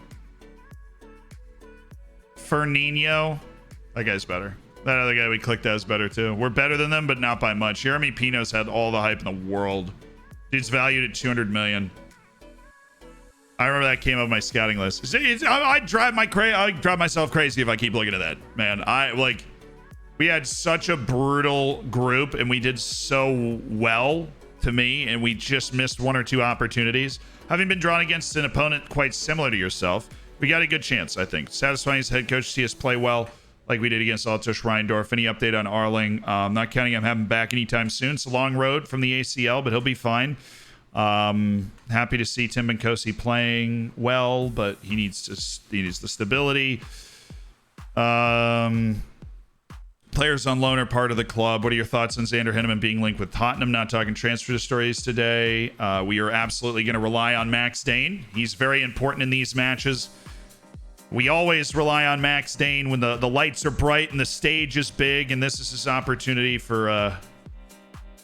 Fernino. That guy's better. That other guy we clicked as better too. We're better than them, but not by much. Jeremy Pino's had all the hype in the world. Dude's valued at 200 million. I remember that came up my scouting list. I'd drive myself crazy if I keep looking at that, man. We had such a brutal group, and we did so well to me, and we just missed 1 or 2 opportunities. Having been drawn against an opponent quite similar to yourself, we got a good chance, I think. Satisfying as head coach to see us play well, like we did against Altush Reindorf. Any update on Arling? Not counting on having him back anytime soon. It's a long road from the ACL, but he'll be fine. Happy to see Tim Benkosi playing well, but he needs the stability. Players on loan are part of the club. What are your thoughts on Xander Henneman being linked with Tottenham? Not talking transfer stories today. We are absolutely going to rely on Max Dane. He's very important in these matches. We always rely on Max Dane when the lights are bright and the stage is big, and this is his opportunity for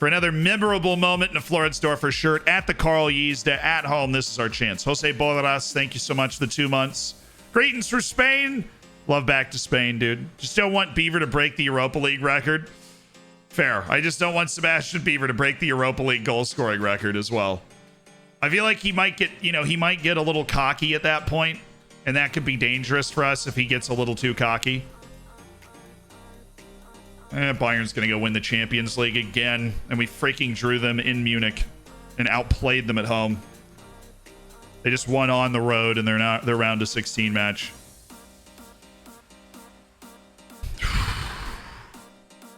another memorable moment in a Floridsdorfer shirt at the Carl Yezda at home. This is our chance. Jose Boleras, thank you so much for the 2 months. Greetings from Spain. Love back to Spain, dude. Just don't want Beaver to break the Europa League record. Fair. I just don't want Sebastian Beaver to break the Europa League goal scoring record as well. I feel like he might get a little cocky at that point, and that could be dangerous for us if he gets a little too cocky. Bayern's going to go win the Champions League again, and we freaking drew them in Munich and outplayed them at home. They just won on the road in their round of 16 match.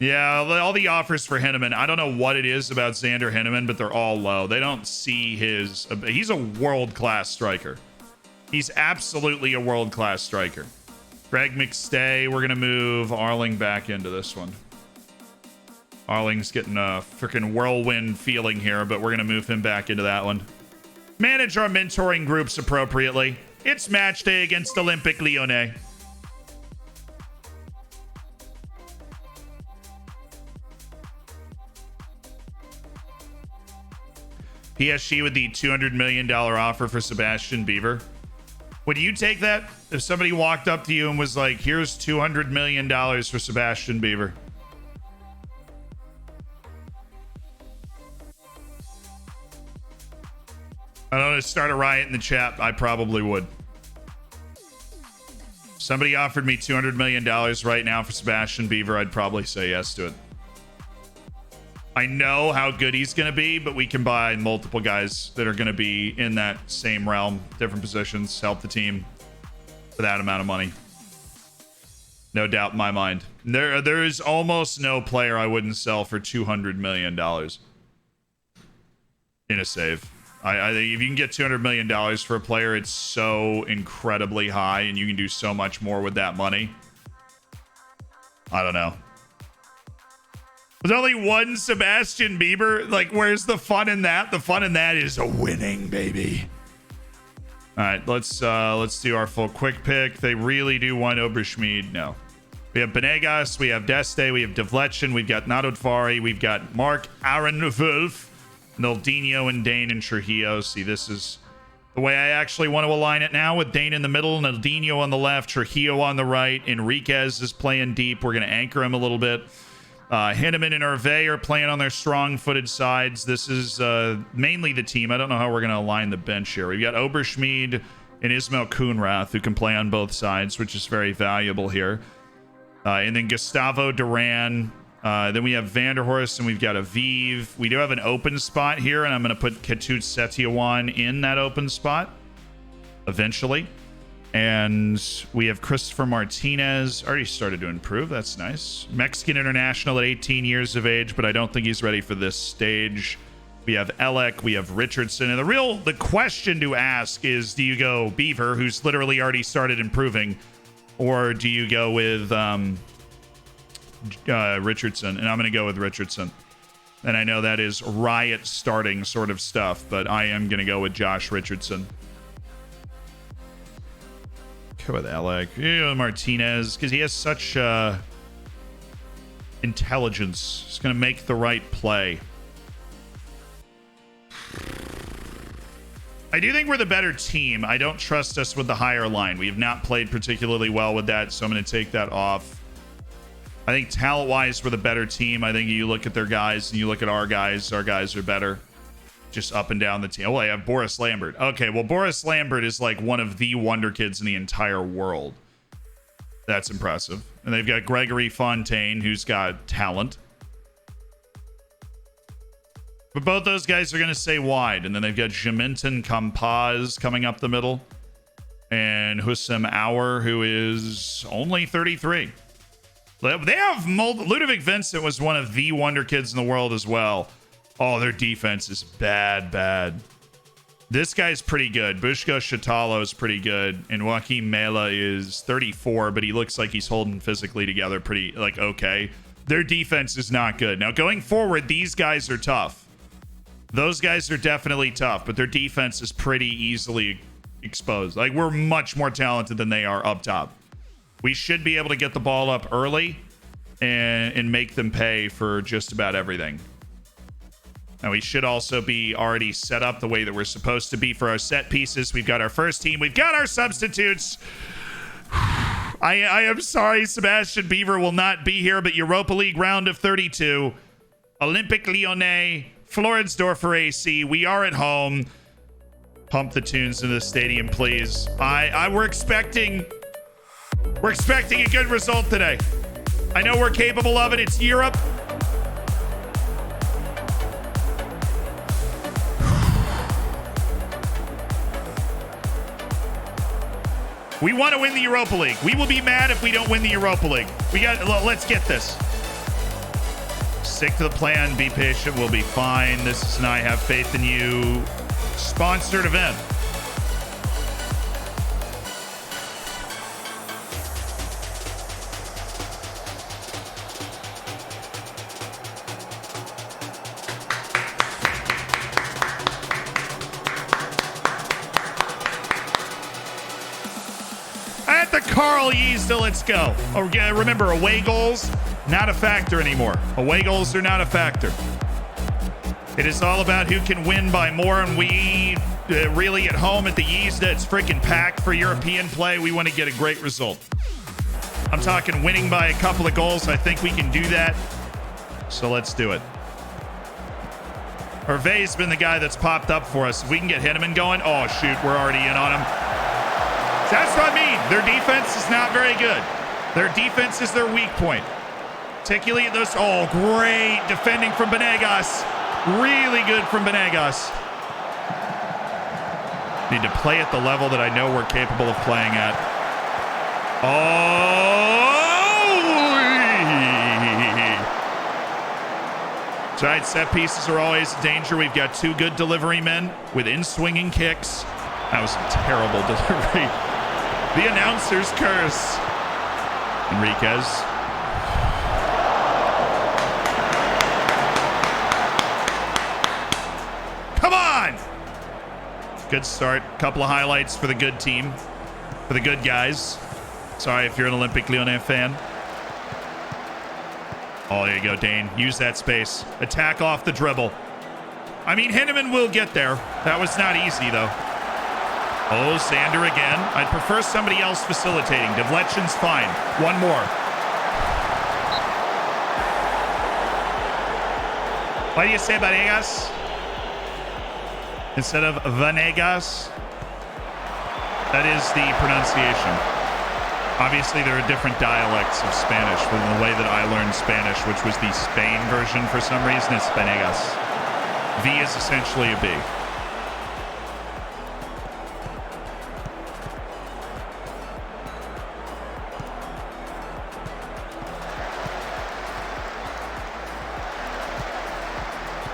Yeah, all the offers for Henneman. I don't know what it is about Xander Henneman, but they're all low. They don't see his... He's a world-class striker. He's absolutely a world-class striker. Greg McStay, we're going to move Arling back into this one. Arling's getting a freaking whirlwind feeling here, but we're going to move him back into that one. Manage our mentoring groups appropriately. It's match day against Olympique Lyonnais. PSG with the $200 million offer for Sebastian Beaver. Would you take that if somebody walked up to you and was like, here's $200 million for Sebastian Beaver? I don't know, to start a riot in the chat, I probably would. If somebody offered me $200 million right now for Sebastian Beaver, I'd probably say yes to it. I know how good he's going to be, but we can buy multiple guys that are going to be in that same realm, different positions, help the team for that amount of money. No doubt in my mind. There is almost no player I wouldn't sell for $200 million in a save. I think if you can get $200 million for a player, it's so incredibly high, and you can do so much more with that money. I don't know. There's only one Sebastian Bieber. Like, where's the fun in that? The fun in that is a winning, baby. All right, let's do our full quick pick. They really do want Oberschmied. No. We have Benegas, we have Deste, we have Devletchen, we've got Nadodfari, we've got Mark Arenwulf, Naldinho, and Dane and Trujillo. See, this is the way I actually want to align it now, with Dane in the middle, Naldinho on the left, Trujillo on the right. Enriquez is playing deep. We're going to anchor him a little bit. Henneman and Hervé are playing on their strong-footed sides. This is mainly the team. I don't know how we're going to align the bench here. We've got Oberschmied and Ismail Kuhnrath, who can play on both sides, which is very valuable here. And then Gustavo Duran. Then we have Vanderhorst, and we've got Aviv. We do have an open spot here, and I'm going to put Ketut Setiawan in that open spot eventually. And we have Christopher Martinez. Already started to improve. That's nice. Mexican international at 18 years of age, but I don't think he's ready for this stage. We have Elek. We have Richardson. And the question to ask is, do you go Beaver, who's literally already started improving, or do you go with Richardson? And I'm going to go with Richardson. And I know that is riot starting sort of stuff, but I am going to go with Josh Richardson. Go with Alec. Martinez, because he has such intelligence. He's going to make the right play. I do think we're the better team. I don't trust us with the higher line. We have not played particularly well with that, so I'm going to take that off. I think talent-wise, we're the better team. I think you look at their guys and you look at our guys are better. Just up and down the team. Oh, I have Boris Lambert. Okay, well, Boris Lambert is like one of the wonder kids in the entire world. That's impressive. And they've got Gregory Fontaine, who's got talent. But both those guys are going to stay wide. And then they've got Jaminton Campaz coming up the middle. And Hussam Auer, who is only 33. They have Ludovic Vincent was one of the wonder kids in the world as well. Oh, their defense is bad. This guy's pretty good. Bushko Shatalo is pretty good. And Joaquin Mela is 34, but he looks like he's holding physically together pretty, like, okay. Their defense is not good. Now, going forward, these guys are tough. Those guys are definitely tough, but their defense is pretty easily exposed. Like, we're much more talented than they are up top. We should be able to get the ball up early and make them pay for just about everything. Now, we should also be already set up the way that we're supposed to be for our set pieces. We've got our first team. We've got our substitutes. I am sorry, Sebastian Beaver will not be here, but Europa League round of 32. Olympique Lyonnais, Floridsdorfer AC. We are at home. Pump the tunes into the stadium, please. We're expecting a good result today. I know we're capable of it. It's Europe. We want to win the Europa League. We will be mad if we don't win the Europa League. Let's get this. Stick to the plan. Be patient. We'll be fine. This is an I Have Faith in You sponsored event. Carl Yeasda, let's go. Oh, remember, away goals, not a factor anymore. Away goals are not a factor. It is all about who can win by more, and we really at home at the Yeasda, it's freaking packed for European play. We want to get a great result. I'm talking winning by a couple of goals. I think we can do that. So let's do it. Hervé's been the guy that's popped up for us. If we can get Hinneman going, oh shoot, we're already in on him. That's what I mean. Their defense is not very good. Their defense is their weak point. Particularly those. Oh, great defending from Benegas. Really good from Benegas. Need to play at the level that I know we're capable of playing at. Oh! Giant set pieces are always a danger. We've got two good delivery men with in-swinging kicks. That was a terrible delivery. The announcer's curse. Enriquez. Come on! Good start. Couple of highlights for the good team. For the good guys. Sorry if you're an Olympique Lyonnais fan. Oh, there you go, Dane. Use that space. Attack off the dribble. I mean, Hinneman will get there. That was not easy, though. Oh, Sander again. I'd prefer somebody else facilitating. Devletchen's fine. One more. Why do you say Vanegas instead of Vanegas? That is the pronunciation. Obviously, there are different dialects of Spanish from the way that I learned Spanish, which was the Spain version for some reason. It's Vanegas. V is essentially a B.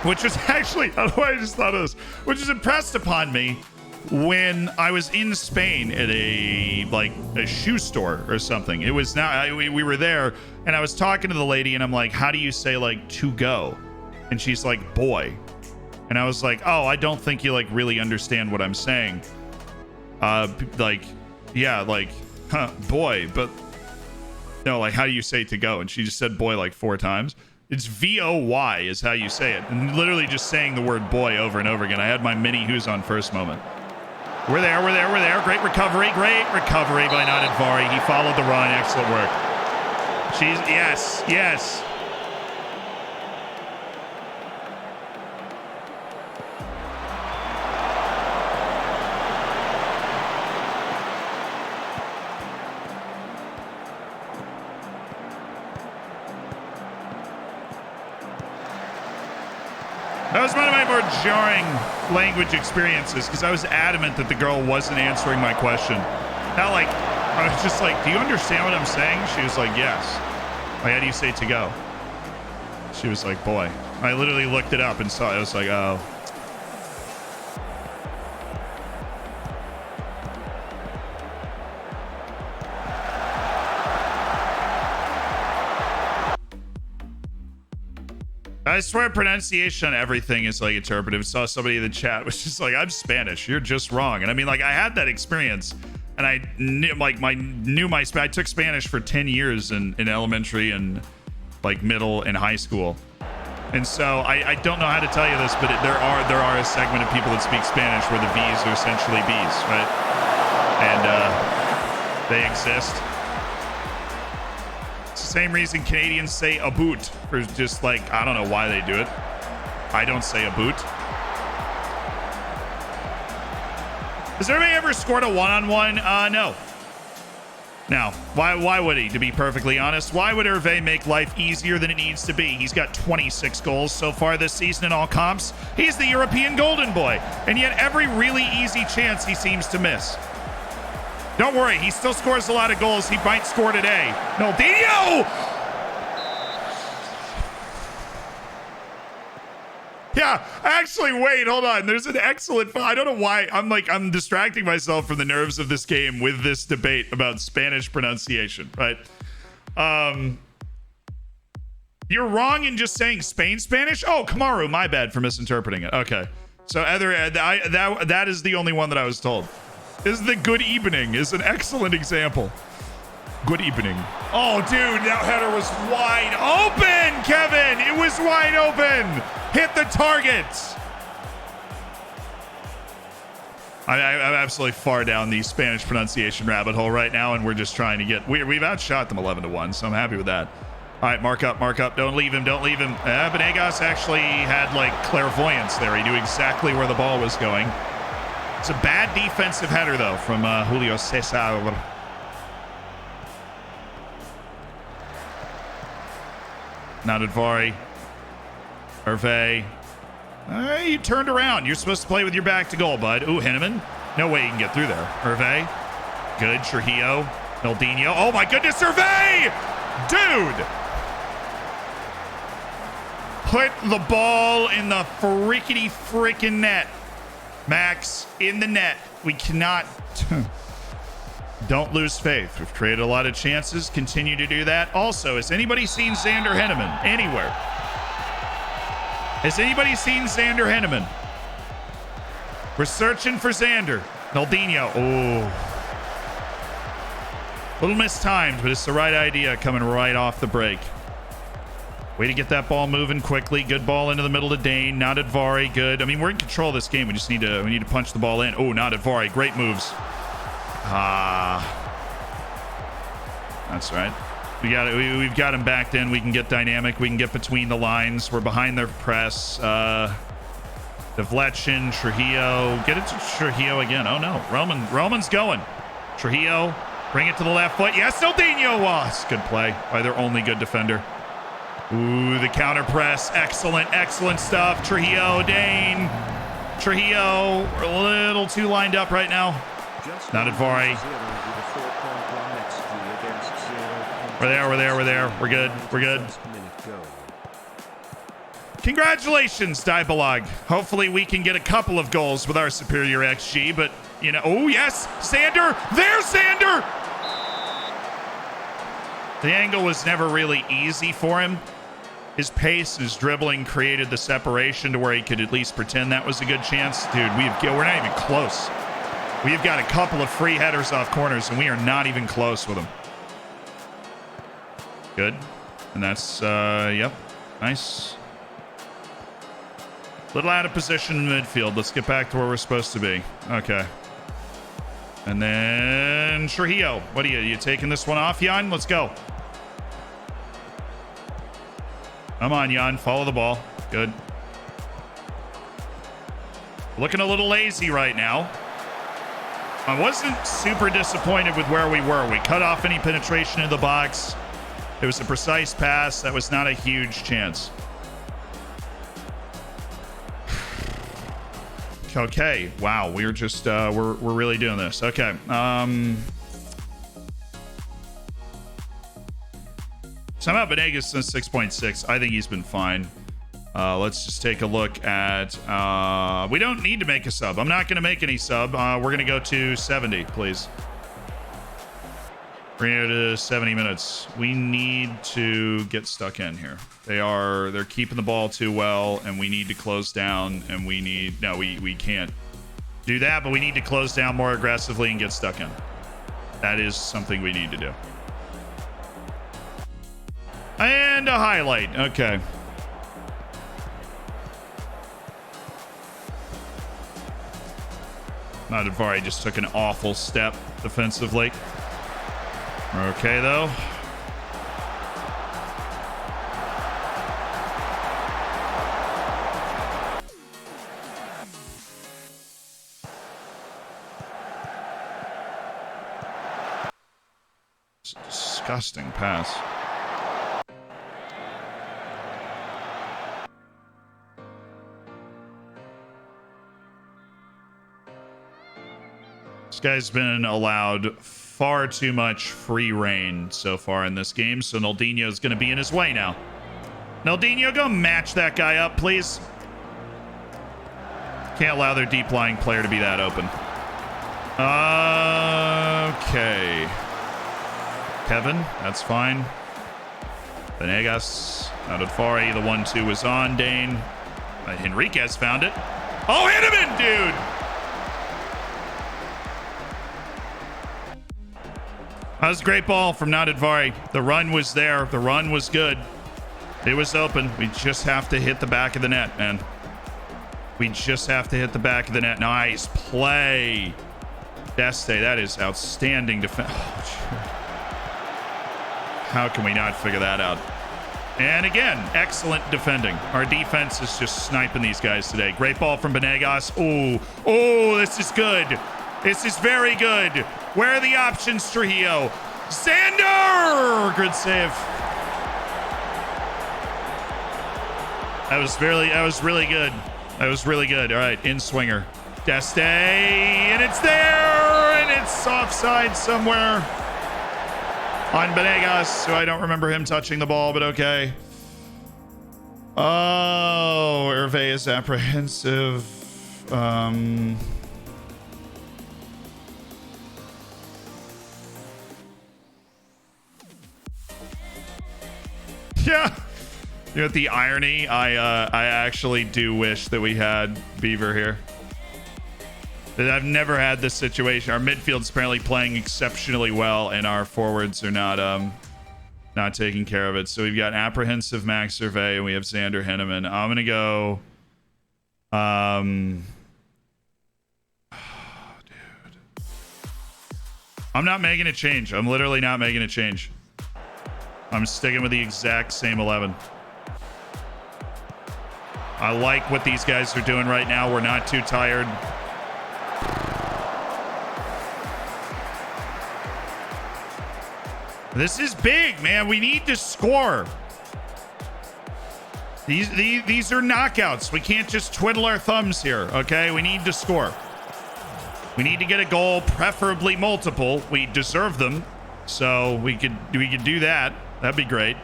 Which was actually, I just thought of this, which was impressed upon me when I was in Spain at a shoe store or something. It was now, we were there and I was talking to the lady and I'm like, how do you say like to go? And she's like, boy. And I was like, oh, I don't think you like really understand what I'm saying. Boy, but no, like, how do you say to go? And she just said boy like 4 times. It's V-O-Y is how you say it. And literally just saying the word boy over and over again. I had my mini who's on first moment. We're there. Great recovery by Nadadvari. He followed the run. Excellent work. Yes. That was one of my more jarring language experiences because I was adamant that the girl wasn't answering my question. Not like, I was just like, do you understand what I'm saying? She was like, yes. Like, how do you say to go? She was like, boy. I literally looked it up and saw it. I was like, oh. I swear pronunciation on everything is like interpretive. Saw somebody in the chat was just like, I'm Spanish. You're just wrong. And I mean, like, I had that experience. And I knew, like, I took Spanish for 10 years in elementary and like middle and high school. And so I don't know how to tell you this, but there are a segment of people that speak Spanish where the V's are essentially B's, right? And they exist. It's the same reason Canadians say a boot, for just like, I don't know why they do it. I don't say a boot. Has anybody ever scored a one-on-one? No. Now, why would he, to be perfectly honest? Why would Hervé make life easier than it needs to be? He's got 26 goals so far this season in all comps. He's the European Golden Boy, and yet every really easy chance he seems to miss. Don't worry, he still scores a lot of goals. He might score today. Naldinho! Yeah, actually, wait, hold on. There's an excellent... I don't know why. I'm distracting myself from the nerves of this game with this debate about Spanish pronunciation, right? You're wrong in just saying Spain Spanish? Oh, Kamaru, my bad for misinterpreting it. Okay. So, that is the only one that I was told. This is the good evening is an excellent example. Good evening. Oh, dude, that header was wide open, Kevin. It was wide open. Hit the target. I'm absolutely far down the Spanish pronunciation rabbit hole right now, and we're just trying to get... We've outshot them 11-1, so I'm happy with that. All right, mark up. Don't leave him. Venegas actually had, like, clairvoyance there. He knew exactly where the ball was going. It's a bad defensive header, though, from Julio Cesar. Nadadvari. Hervé. You turned around. You're supposed to play with your back to goal, bud. Ooh, Henneman. No way you can get through there. Hervé. Good. Trujillo. Naldinho. Oh, my goodness, Hervé! Dude! Put the ball in the freaking net. Max, in the net. We cannot... Don't lose faith. We've created a lot of chances. Continue to do that. Also, has anybody seen Xander Henneman anywhere? Has anybody seen Xander Henneman? We're searching for Xander. Naldinho. Oh. A little mistimed, but it's the right idea coming right off the break. Way to get that ball moving quickly. Good ball into the middle to Dane. Nadadvari, good. I mean, we're in control of this game. We just need to punch the ball in. Oh, Nadadvari, great moves. That's right. We've got him backed in. We can get dynamic. We can get between the lines. We're behind their press. Devletchin, Trujillo. Get it to Trujillo again. Oh no, Roman's going. Trujillo, bring it to the left foot. Yes, Naldinho. It's good play by their only good defender. Ooh, the counter press. Excellent stuff. Trujillo, Dane. Trujillo, we're a little too lined up right now. Nadadvari. We're there. We're good. Congratulations, Dibalog. Hopefully we can get a couple of goals with our superior XG, but, you know... Oh, yes! Xander! There's Xander! The angle was never really easy for him. His pace and his dribbling created the separation to where he could at least pretend that was a good chance. Dude, we're not even close. We've got a couple of free headers off corners, and we are not even close with them. Good. And that's, yep. Nice. Little out of position in midfield. Let's get back to where we're supposed to be. Okay. And then Trujillo. What are you taking this one off, Jan? Let's go. Come on, Jan. Follow the ball. Good. Looking a little lazy right now. I wasn't super disappointed with where we were. We cut off any penetration in the box. It was a precise pass. That was not a huge chance. Okay. Wow. We're just, we're really doing this. Okay. Somehow Benegas is 6.6. I think he's been fine. Let's just take a look at... we don't need to make a sub. I'm not going to make any sub. We're going to go to 70, please. We're going to go to 70 minutes. We need to get stuck in here. They're keeping the ball too well, and we need to close down, and we need... No, we can't do that, but we need to close down more aggressively and get stuck in. That is something we need to do. And a highlight. Okay. Nadadvari just took an awful step defensively. Okay, though. It's a disgusting pass. This guy's been allowed far too much free reign so far in this game, so Naldinho's going to be in his way now. Naldinho, go match that guy up, please. Can't allow their deep lying player to be that open. Okay. Kevin, that's fine. Venegas, Nadadvari, the 1-2 was on. Dane. Enriquez found it. Oh, hit him in, dude! That was a great ball from Nadadvari. The run was there. The run was good. It was open. We just have to hit the back of the net, man. We just have to hit the back of the net. Nice play. Deste, that is outstanding defense. Oh, how can we not figure that out? And again, excellent defending. Our defense is just sniping these guys today. Great ball from Benegas. Oh, this is good. This is very good. Where are the options, Trujillo? Xander! Good save. That was really good. That was really good. All right, in swinger. Deste, and it's there, and it's offside somewhere on Benegas, who I don't remember him touching the ball, but okay. Oh, Hervé is apprehensive. Yeah. You know what the irony? I actually do wish that we had Beaver here. I've never had this situation. Our midfield's apparently playing exceptionally well, and our forwards are not taking care of it. So we've got apprehensive Max Hervé, and we have Xander Henneman. I'm gonna go. Dude. I'm not making a change. I'm literally not making a change. I'm sticking with the exact same 11. I like what these guys are doing right now. We're not too tired. This is big, man. We need to score. These are knockouts. We can't just twiddle our thumbs here, okay? We need to score. We need to get a goal, preferably multiple. We deserve them, so we could do that. That'd be great.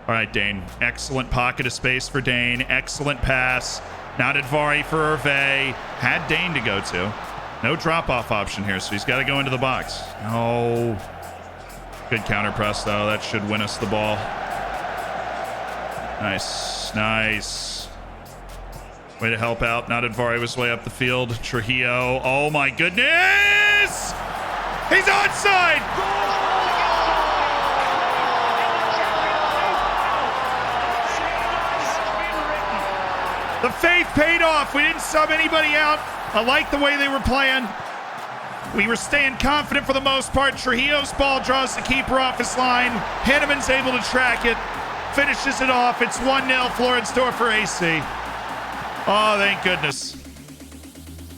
All right, Dane. Excellent pocket of space for Dane. Excellent pass. Nadadvari for Hervé. Had Dane to go to. No drop-off option here, so he's got to go into the box. No. Good counter press, though. That should win us the ball. Nice. Nice. Way to help out. Nadadvari was way up the field. Trujillo. Oh, my goodness! He's onside! The faith paid off. We didn't sub anybody out. I like the way they were playing. We were staying confident for the most part. Trujillo's ball draws the keeper off his line. Henneman's able to track it. Finishes it off. It's 1-0 Floridsdorfer AC. Oh, thank goodness.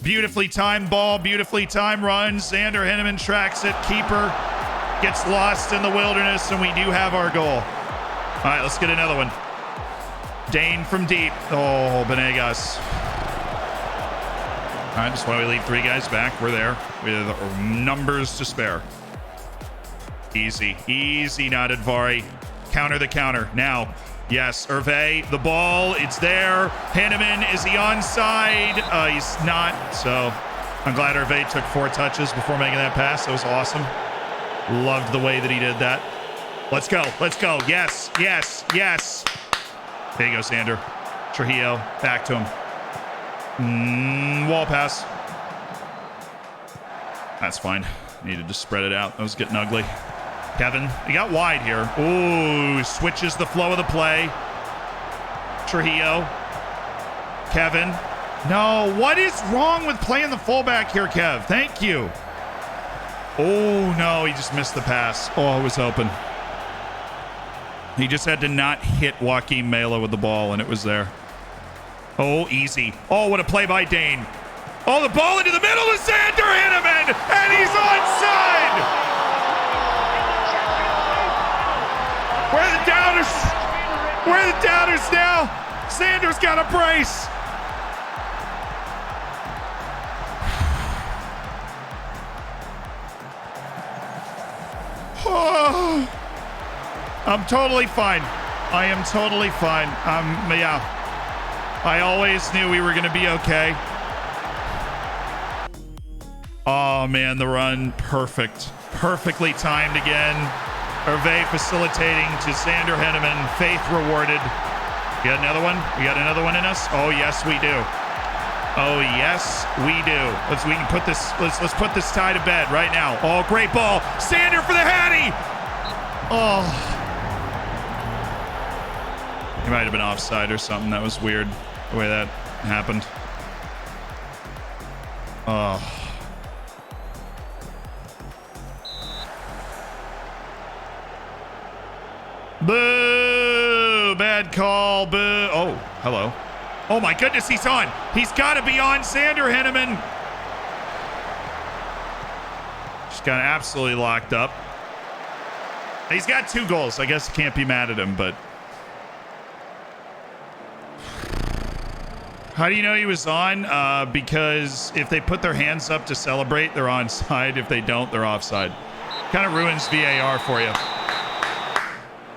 Beautifully timed ball. Beautifully timed runs. Xander Henneman tracks it. Keeper gets lost in the wilderness, and we do have our goal. All right, let's get another one. Dane from deep. Oh, Benegas. All right, that's why we leave 3 guys back. We're there with numbers to spare. Easy. Easy, Nadadvari. Counter the counter. Now, yes, Hervé, the ball, it's there. Henneman, is he onside? He's not, so I'm glad Hervé took 4 touches before making that pass. That was awesome. Loved the way that he did that. Let's go. Let's go. Yes, yes, yes. There you go, Sander. Trujillo, back to him. Wall pass. That's fine. Needed to spread it out. That was getting ugly. Kevin, he got wide here. Ooh, switches the flow of the play. Trujillo. Kevin. No, what is wrong with playing the fullback here, Kev? Thank you. Oh, no, he just missed the pass. Oh, it was open. He just had to not hit Joaquin Mela with the ball, and it was there. Oh, easy. Oh, what a play by Dane. Oh, the ball into the middle to Sander Henneman, and he's onside. Where are the doubters? Where are the doubters now? Sanders got a brace. Oh, I'm totally fine. I am totally fine. Yeah. I always knew we were going to be okay. Oh, man, the run. Perfect. Perfectly timed again. Hervé facilitating to Sander Henneman. Faith rewarded. You got another one? We got another one in us? Oh, yes, we do. Oh, yes, we do. We can put this, let's put this tie to bed right now. Oh, great ball. Sander for the Hattie. Oh. He might have been offside or something. That was weird, the way that happened. Oh. Boo! Bad call. Boo. Oh, hello. Oh my goodness, he's on. He's got to be on. Sander Henneman. Just got absolutely locked up. He's got 2 goals. I guess can't be mad at him, but how do you know he was on? Because if they put their hands up to celebrate, they're onside. If they don't, they're offside. Kind of ruins VAR for you.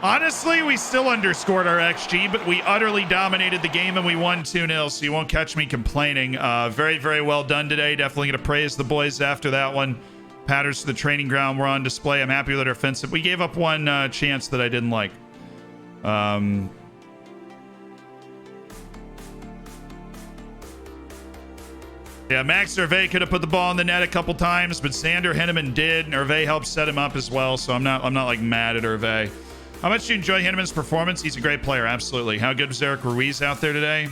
Honestly, we still underscored our XG, but we utterly dominated the game and we won 2-0, so you won't catch me complaining. Very, very well done today. Definitely going to praise the boys after that one. Patterns to the training ground were on display. I'm happy with our offensive. We gave up one chance that I didn't like. Yeah, Max Hervé could have put the ball in the net a couple times, but Sander Henneman did, and Hervé helped set him up as well, so I'm not like mad at Hervé. How much do you enjoy Henneman's performance? He's a great player, absolutely. How good was Eric Ruiz out there today?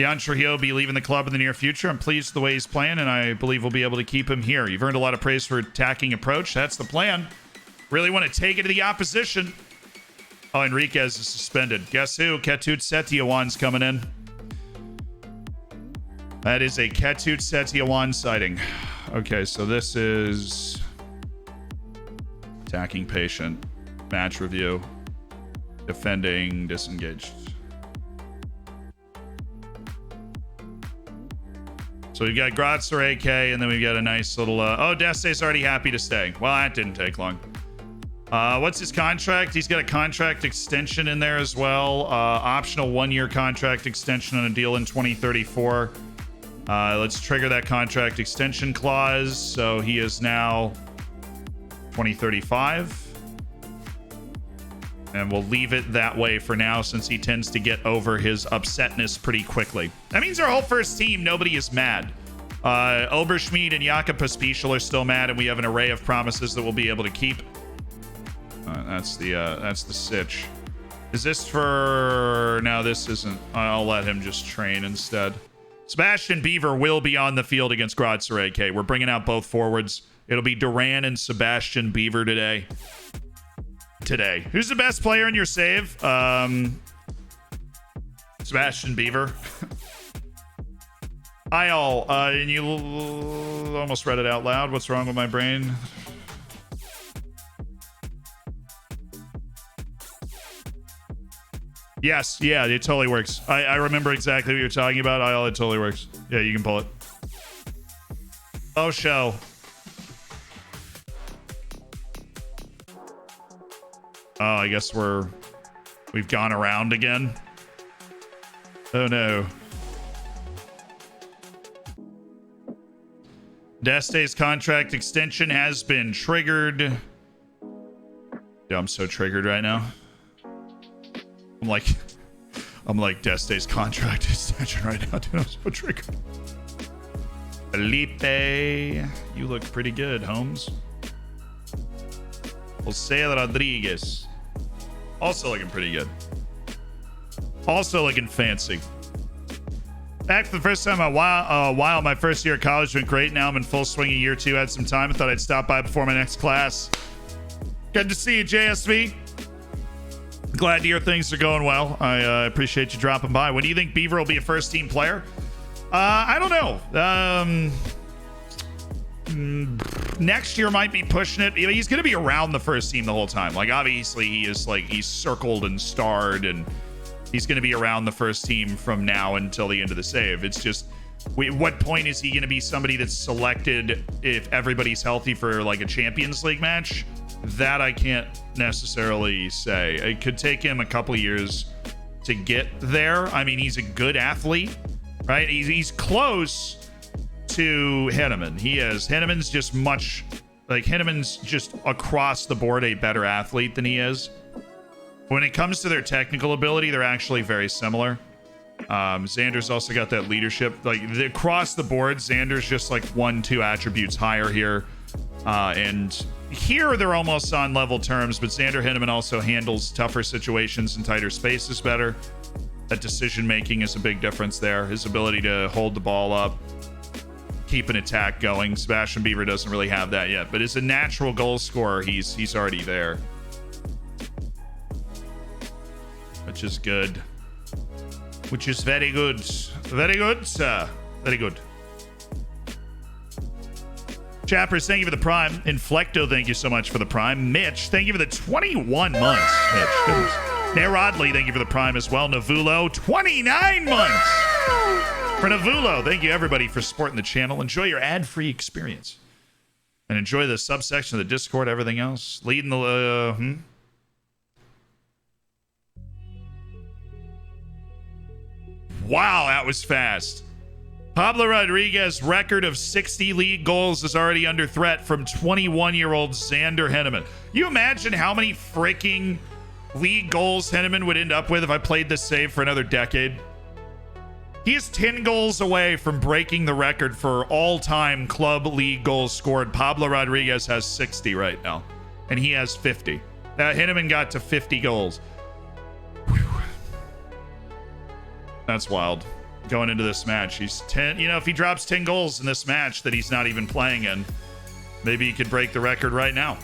Jan Trujillo will be leaving the club in the near future. I'm pleased with the way he's playing, and I believe we'll be able to keep him here. You've earned a lot of praise for attacking approach. That's the plan. Really want to take it to the opposition. Oh, Enriquez is suspended. Guess who? Ketut Setiawan's coming in. That is a Ketut Setiawan sighting. Okay, so this is attacking patient. Match review. Defending disengaged. So we've got Grotzer AK, and then we've got a nice little... oh, Deste's already happy to stay. Well, that didn't take long. What's his contract? He's got a contract extension in there as well. Optional 1-year contract extension on a deal in 2034. Let's trigger that contract extension clause. So he is now 2035. And we'll leave it that way for now since he tends to get over his upsetness pretty quickly. That means our whole first team, nobody is mad. Oberschmied and Jakob Pospischel are still mad, and we have an array of promises that we'll be able to keep. That's the sitch. Is this for... No, this isn't. I'll let him just train instead. Sebastian Beaver will be on the field against Grotzer AK. We're bringing out both forwards. It'll be Duran and Sebastian Beaver today. Who's the best player in your save? Sebastian Beaver. And you almost read it out loud. What's wrong with my brain? Yes, yeah, it totally works. I remember exactly what you're talking about. It totally works. Yeah, you can pull it. Oh, show. Oh, I guess we've gone around again. Oh no. Deste's contract extension has been triggered. Yeah, I'm so triggered right now. I'm like Deste's contract extension right now, dude. I'm so triggered. Felipe, you look pretty good, Holmes. Jose Rodriguez, also looking pretty good. Also looking fancy. Back for the first time in a while. My first year of college went great. Now I'm in full swing of year 2. Had some time. I thought I'd stop by before my next class. Good to see you, JSV. Glad to hear things are going well. I appreciate you dropping by. When do you think Beaver will be a first-team player? I don't know. Next year might be pushing it. He's going to be around the first team the whole time. Like, obviously, he's circled and starred, and he's going to be around the first team from now until the end of the save. It's just, what point is he going to be somebody that's selected if everybody's healthy for like a Champions League match? That I can't necessarily say. It could take him a couple years to get there. I mean, he's a good athlete, right? He's close to Henneman. Henneman's just Henneman's just across the board a better athlete than he is. When it comes to their technical ability, they're actually very similar. Xander's also got that leadership. Like, across the board, Xander's just like 1-2 attributes higher here. And here they're almost on level terms, but Xander Henneman also handles tougher situations and tighter spaces better. That decision making is a big difference there. His ability to hold the ball up, keep an attack going. Sebastian Beaver doesn't really have that yet, but as a natural goal scorer, he's already there. Which is good. Which is very good. Very good, sir. Very good. Chappers, thank you for the Prime. Inflecto, thank you so much for the Prime. Mitch, thank you for the 21 months. Mitch, goodness. Nerodley, thank you for the Prime as well. Navulo, 29 months. For Navulo, thank you everybody for supporting the channel. Enjoy your ad-free experience. And enjoy the subsection of the Discord, everything else. Leading the... Wow, that was fast. Pablo Rodriguez record of 60 league goals is already under threat from 21-year-old Xander Henneman. You imagine how many freaking league goals Henneman would end up with if I played this save for another decade? He is 10 goals away from breaking the record for all-time club league goals scored. Pablo Rodriguez has 60 right now, and he has 50. Henneman got to 50 goals. Whew. That's wild. Going into this match, he's 10. You know, if he drops 10 goals in this match that he's not even playing in, maybe he could break the record right now.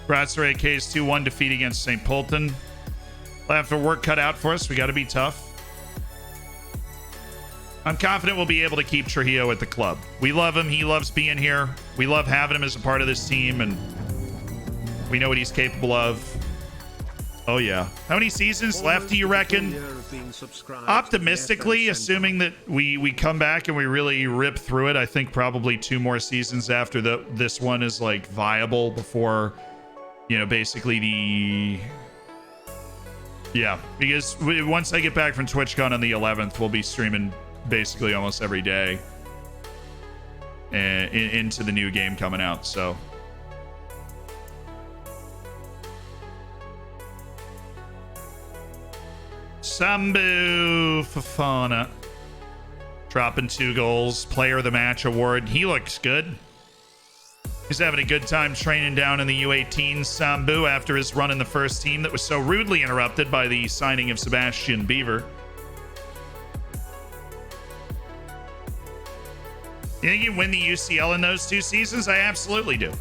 Bratsur AK's 2-1 defeat against St. Polton. We'll have to work cut out for us. We got to be tough. I'm confident we'll be able to keep Trujillo at the club. We love him. He loves being here. We love having him as a part of this team, and we know what he's capable of. Oh, yeah. How many seasons left do you reckon? Optimistically, assuming that we come back and we really rip through it, I think probably 2 more seasons after this one is like viable before, you know, basically because once I get back from TwitchCon on the 11th, we'll be streaming basically almost every day into the new game coming out. So Sambu Fafana dropping 2 goals, player of the match award. He looks good. He's having a good time training down in the U18 Sambu after his run in the first team that was so rudely interrupted by the signing of Sebastian Beaver. You think you win the UCL in those 2 seasons? I absolutely do.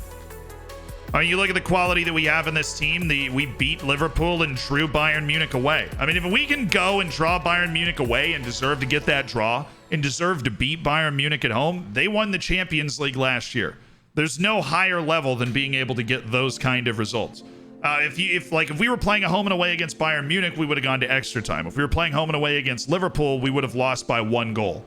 I mean, you look at the quality that we have in this team. We beat Liverpool and drew Bayern Munich away. I mean, if we can go and draw Bayern Munich away and deserve to get that draw and deserve to beat Bayern Munich at home, they won the Champions League last year. There's no higher level than being able to get those kind of results. If we were playing a home and away against Bayern Munich, we would have gone to extra time. If we were playing home and away against Liverpool, we would have lost by 1 goal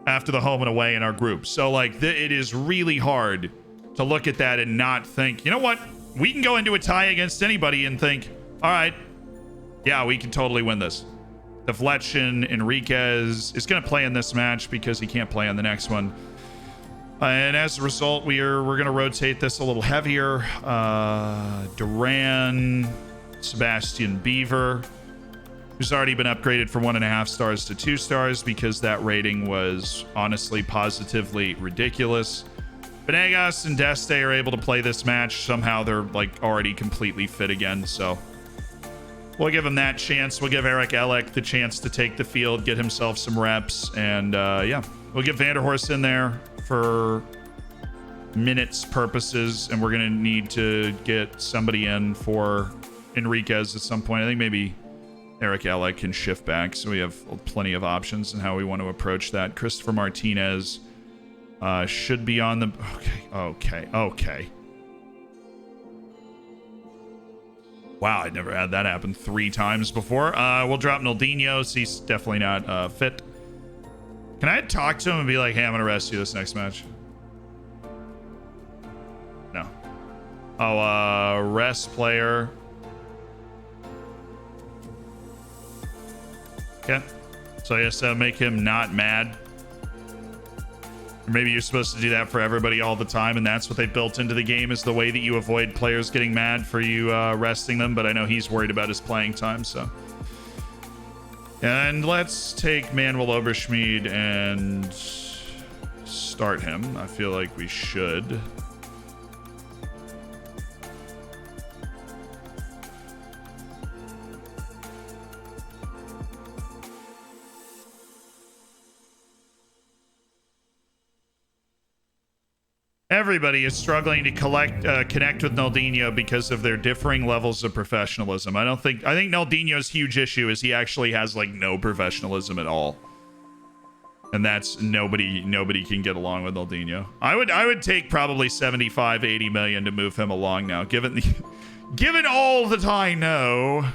after the home and away in our group. So, like, it is really hard to look at that and not think, you know what? we can go into a tie against anybody and think, all right, yeah, we can totally win this. Deflection, Enriquez is going to play in this match because he can't play on the next one. And as a result, we're going to rotate this a little heavier. Duran, Sebastian Beaver, who's already been upgraded from 1.5 stars to 2 stars because that rating was honestly positively ridiculous. Venegas and Deste are able to play this match. Somehow they're like already completely fit again, so we'll give him that chance. We'll give Eric Elek the chance to take the field, get himself some reps, and yeah, we'll get Vanderhorst in there for minutes purposes, and we're gonna need to get somebody in for Enriquez at some point. I think maybe Eric Elek can shift back, so we have plenty of options in how we want to approach that. Christopher Martinez should be on the... Okay. Wow, I never had that happen 3 times before. We'll drop Naldinho, so he's definitely not fit. Can I talk to him and be like, hey, I'm going to rest you this next match? No. Oh, rest player. Okay. So I guess that'll make him not mad. Or maybe you're supposed to do that for everybody all the time, and that's what they built into the game, is the way that you avoid players getting mad for you resting them. But I know he's worried about his playing time, so. And let's take Manuel Oberschmied and start him. I feel like we should. Everybody is struggling to connect with Naldinho because of their differing levels of professionalism. I think Naldinho's huge issue is he actually has like no professionalism at all. And that's nobody can get along with Naldinho. I would take probably 75, 80 million to move him along now, given all that I know.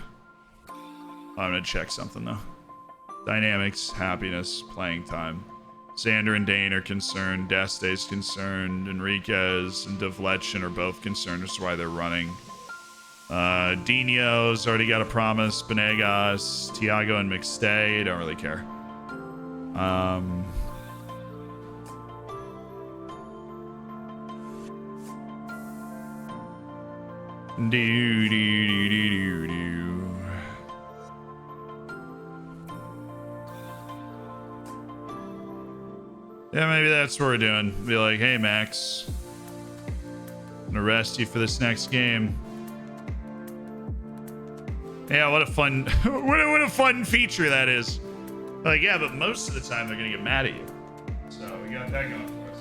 I'm gonna check something though. Dynamics, happiness, playing time. Xander and Dane are concerned. Deste's concerned. Enriquez and Devletchen are both concerned. That's why they're running. Dino's already got a promise. Benegas, Tiago, and McStay don't really care. Yeah, maybe that's what we're doing. Be like, hey, Max, I'm gonna rest you for this next game. Yeah, what a fun, what a fun feature that is. Like, yeah, but most of the time they're gonna get mad at you. So we got that going for us.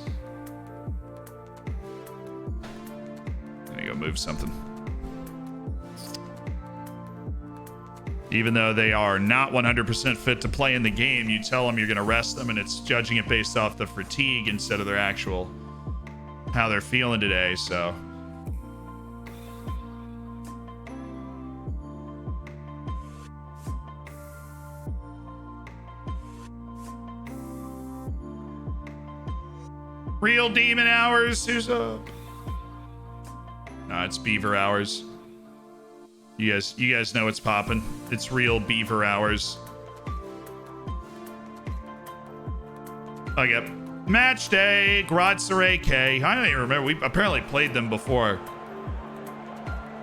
Gonna go move something. Even though they are not 100% fit to play in the game, you tell them you're going to rest them, and it's judging it based off the fatigue instead of their actual how they're feeling today. So Real Demon Hours, who's up? No, it's Beaver Hours. You guys know what's popping. It's real Beaver Hours. Okay. Match day, Gratzere K. I don't even remember. We apparently played them before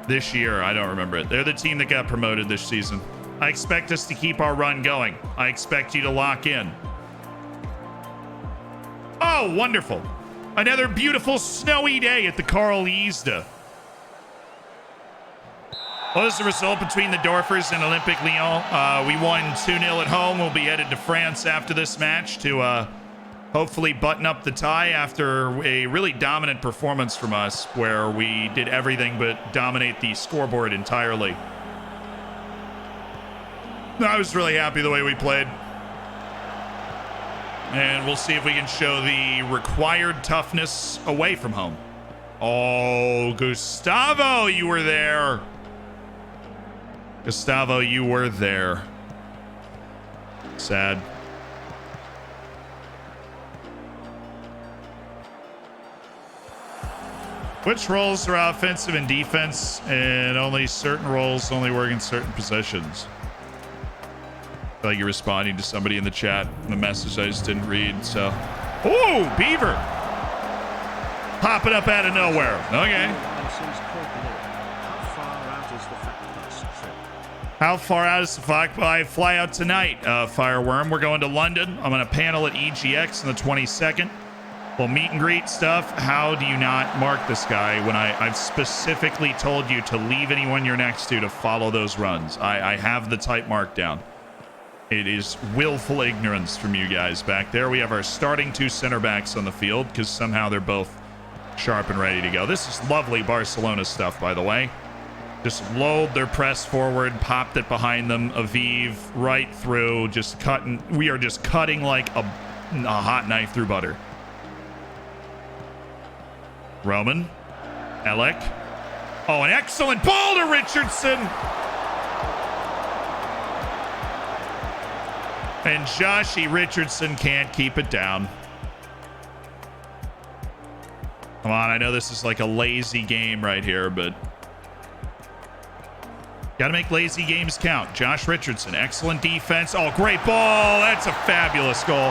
this year. I don't remember it. They're the team that got promoted this season. I expect us to keep our run going. I expect you to lock in. Oh, wonderful. Another beautiful snowy day at the Carl Yzda. What was the result between the Dorfers and Olympique Lyon? We won 2-0 at home. We'll be headed to France after this match to hopefully button up the tie after a really dominant performance from us where we did everything but dominate the scoreboard entirely. I was really happy the way we played. And we'll see if we can show the required toughness away from home. Oh, Gustavo, you were there. Gustavo, you were there. Sad. Which roles are offensive and defense, and only certain roles only work in certain positions? I feel like you're responding to somebody in the chat, the message I just didn't read, so. Oh, Beaver! Popping up out of nowhere. Okay. How far out is the fuck? I fly out tonight, Fireworm. We're going to London. I'm going to panel at EGX on the 22nd. Well, meet and greet stuff. How do you not mark this guy when I've specifically told you to leave anyone you're next to follow those runs? I have the type marked down. It is willful ignorance from you guys back there. We have our starting 2 center backs on the field because somehow they're both sharp and ready to go. This is lovely Barcelona stuff, by the way. Just lulled their press forward, popped it behind them. Aviv right through, just cutting. We are just cutting like a hot knife through butter. Roman, Alec. Oh, an excellent ball to Richardson. And Joshy Richardson can't keep it down. Come on, I know this is like a lazy game right here, but got to make lazy games count. Josh Richardson, excellent defense. Oh, great ball. That's a fabulous goal.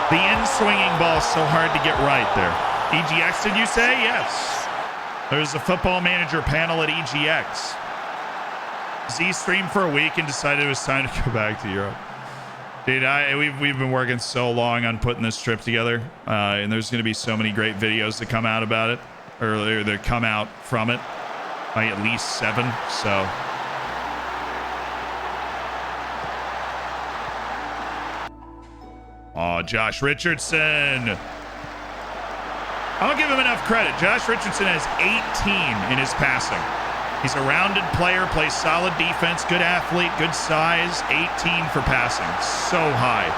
The in-swinging ball is so hard to get right there. EGX, did you say? Yes. There's a football manager panel at EGX. Z streamed for a week and decided it was time to go back to Europe. Dude, we've been working so long on putting this trip together, and there's going to be so many great videos that come out about it, or that come out from it. Like at least 7, so. Oh, Josh Richardson. I don't give him enough credit. Josh Richardson has 18 in his passing. He's a rounded player, plays solid defense, good athlete, good size. 18 for passing. So high.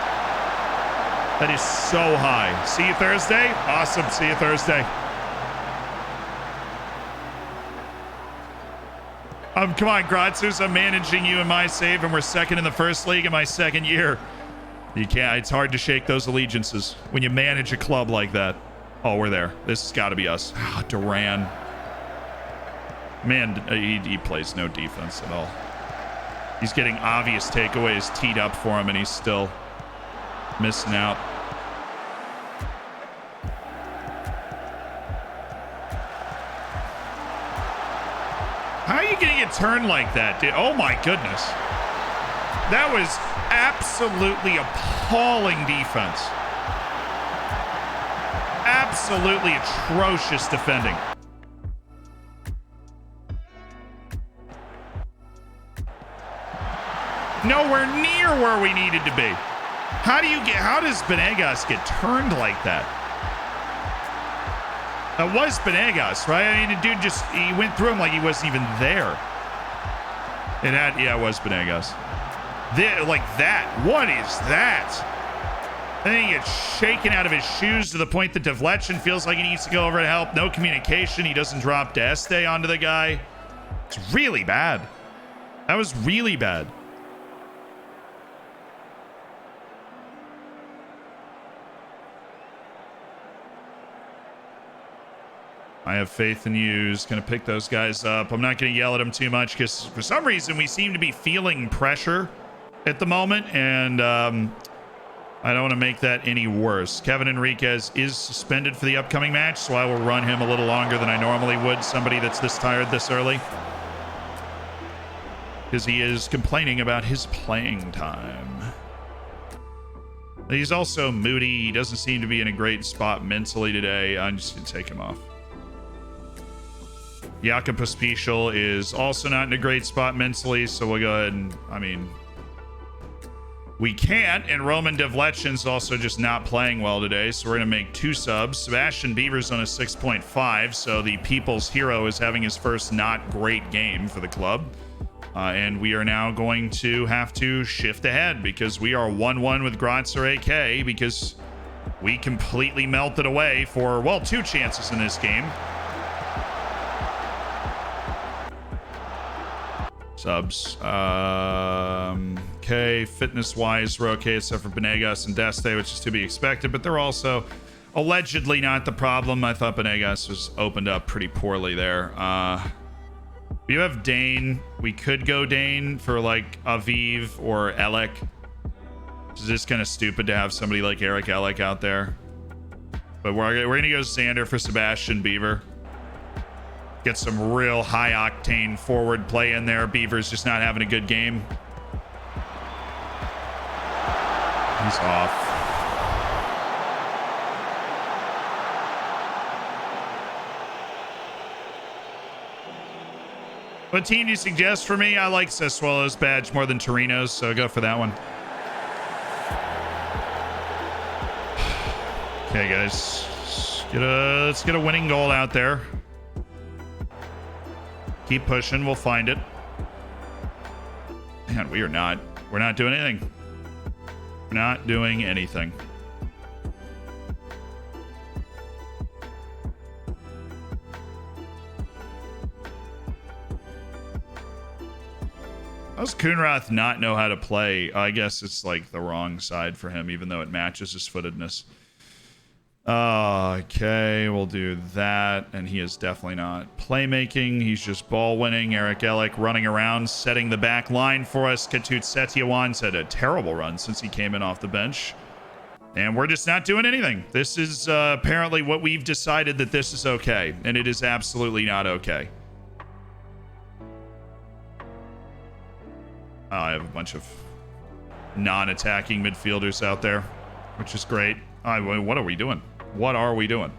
That is so high. See you Thursday? Awesome. See you Thursday. Come on, Gratzus. I'm managing you in my save, and we're second in the first league in my second year. You can't. It's hard to shake those allegiances when you manage a club like that. Oh, we're there. This has got to be us. Oh, Duran. Man, he plays no defense at all. He's getting obvious takeaways teed up for him, and he's still missing out. How are you getting a turn like that, dude? Oh, my goodness. That was absolutely appalling defense. Absolutely atrocious defending. Nowhere near where we needed to be. How does Benegas get turned like that? That was Benegas, right? I mean, the dude he went through him like he wasn't even there. It was Benegas. Like that. What is that? And then he gets shaken out of his shoes to the point that Devletchin feels like he needs to go over to help. No communication. He doesn't drop D'Este onto the guy. It's really bad. That was really bad. I have faith in you. Just going to pick those guys up. I'm not going to yell at them too much because for some reason we seem to be feeling pressure at the moment, and I don't want to make that any worse. Kevin Enriquez is suspended for the upcoming match, so I will run him a little longer than I normally would somebody that's this tired this early, because he is complaining about his playing time. He's also moody. He doesn't seem to be in a great spot mentally today. I'm just going to take him off. Jakob Pospisil is also not in a great spot mentally, so we'll go ahead and, we can't, and Roman Devletchin's also just not playing well today, so we're going to make 2 subs. Sebastian Beaver's on a 6.5, so the people's hero is having his first not great game for the club. And we are now going to have to shift ahead because we are 1-1 with Grotzer AK because we completely melted away for, well, 2 chances in this game. Subs. Okay, fitness-wise, we're okay except for Benegas and D'Este, which is to be expected, but they're also allegedly not the problem. I thought Benegas was opened up pretty poorly there. You have Dane. We could go Dane for like Aviv or Elec. It's just kind of stupid to have somebody like Eric Elec out there. But we're gonna go Xander for Sebastian Beaver. Get some real high octane forward play in there. Beaver's just not having a good game. He's off. What team do you suggest for me? I like Sassuolo's badge more than Torino's, so go for that one. Okay, guys. Let's get a winning goal out there. Keep pushing. We'll find it. Man, we're not doing anything. We're not doing anything. How does Kuhnrath not know how to play? I guess it's like the wrong side for him, even though it matches his footedness. Okay, we'll do that. And he is definitely not playmaking. He's just ball winning. Eric Elec running around, setting the back line for us. Ketut Setiawan's had a terrible run since he came in off the bench. And we're just not doing anything. This is apparently what we've decided, that this is okay. And it is absolutely not okay. I have a bunch of non-attacking midfielders out there, which is great. What are we doing? What are we doing?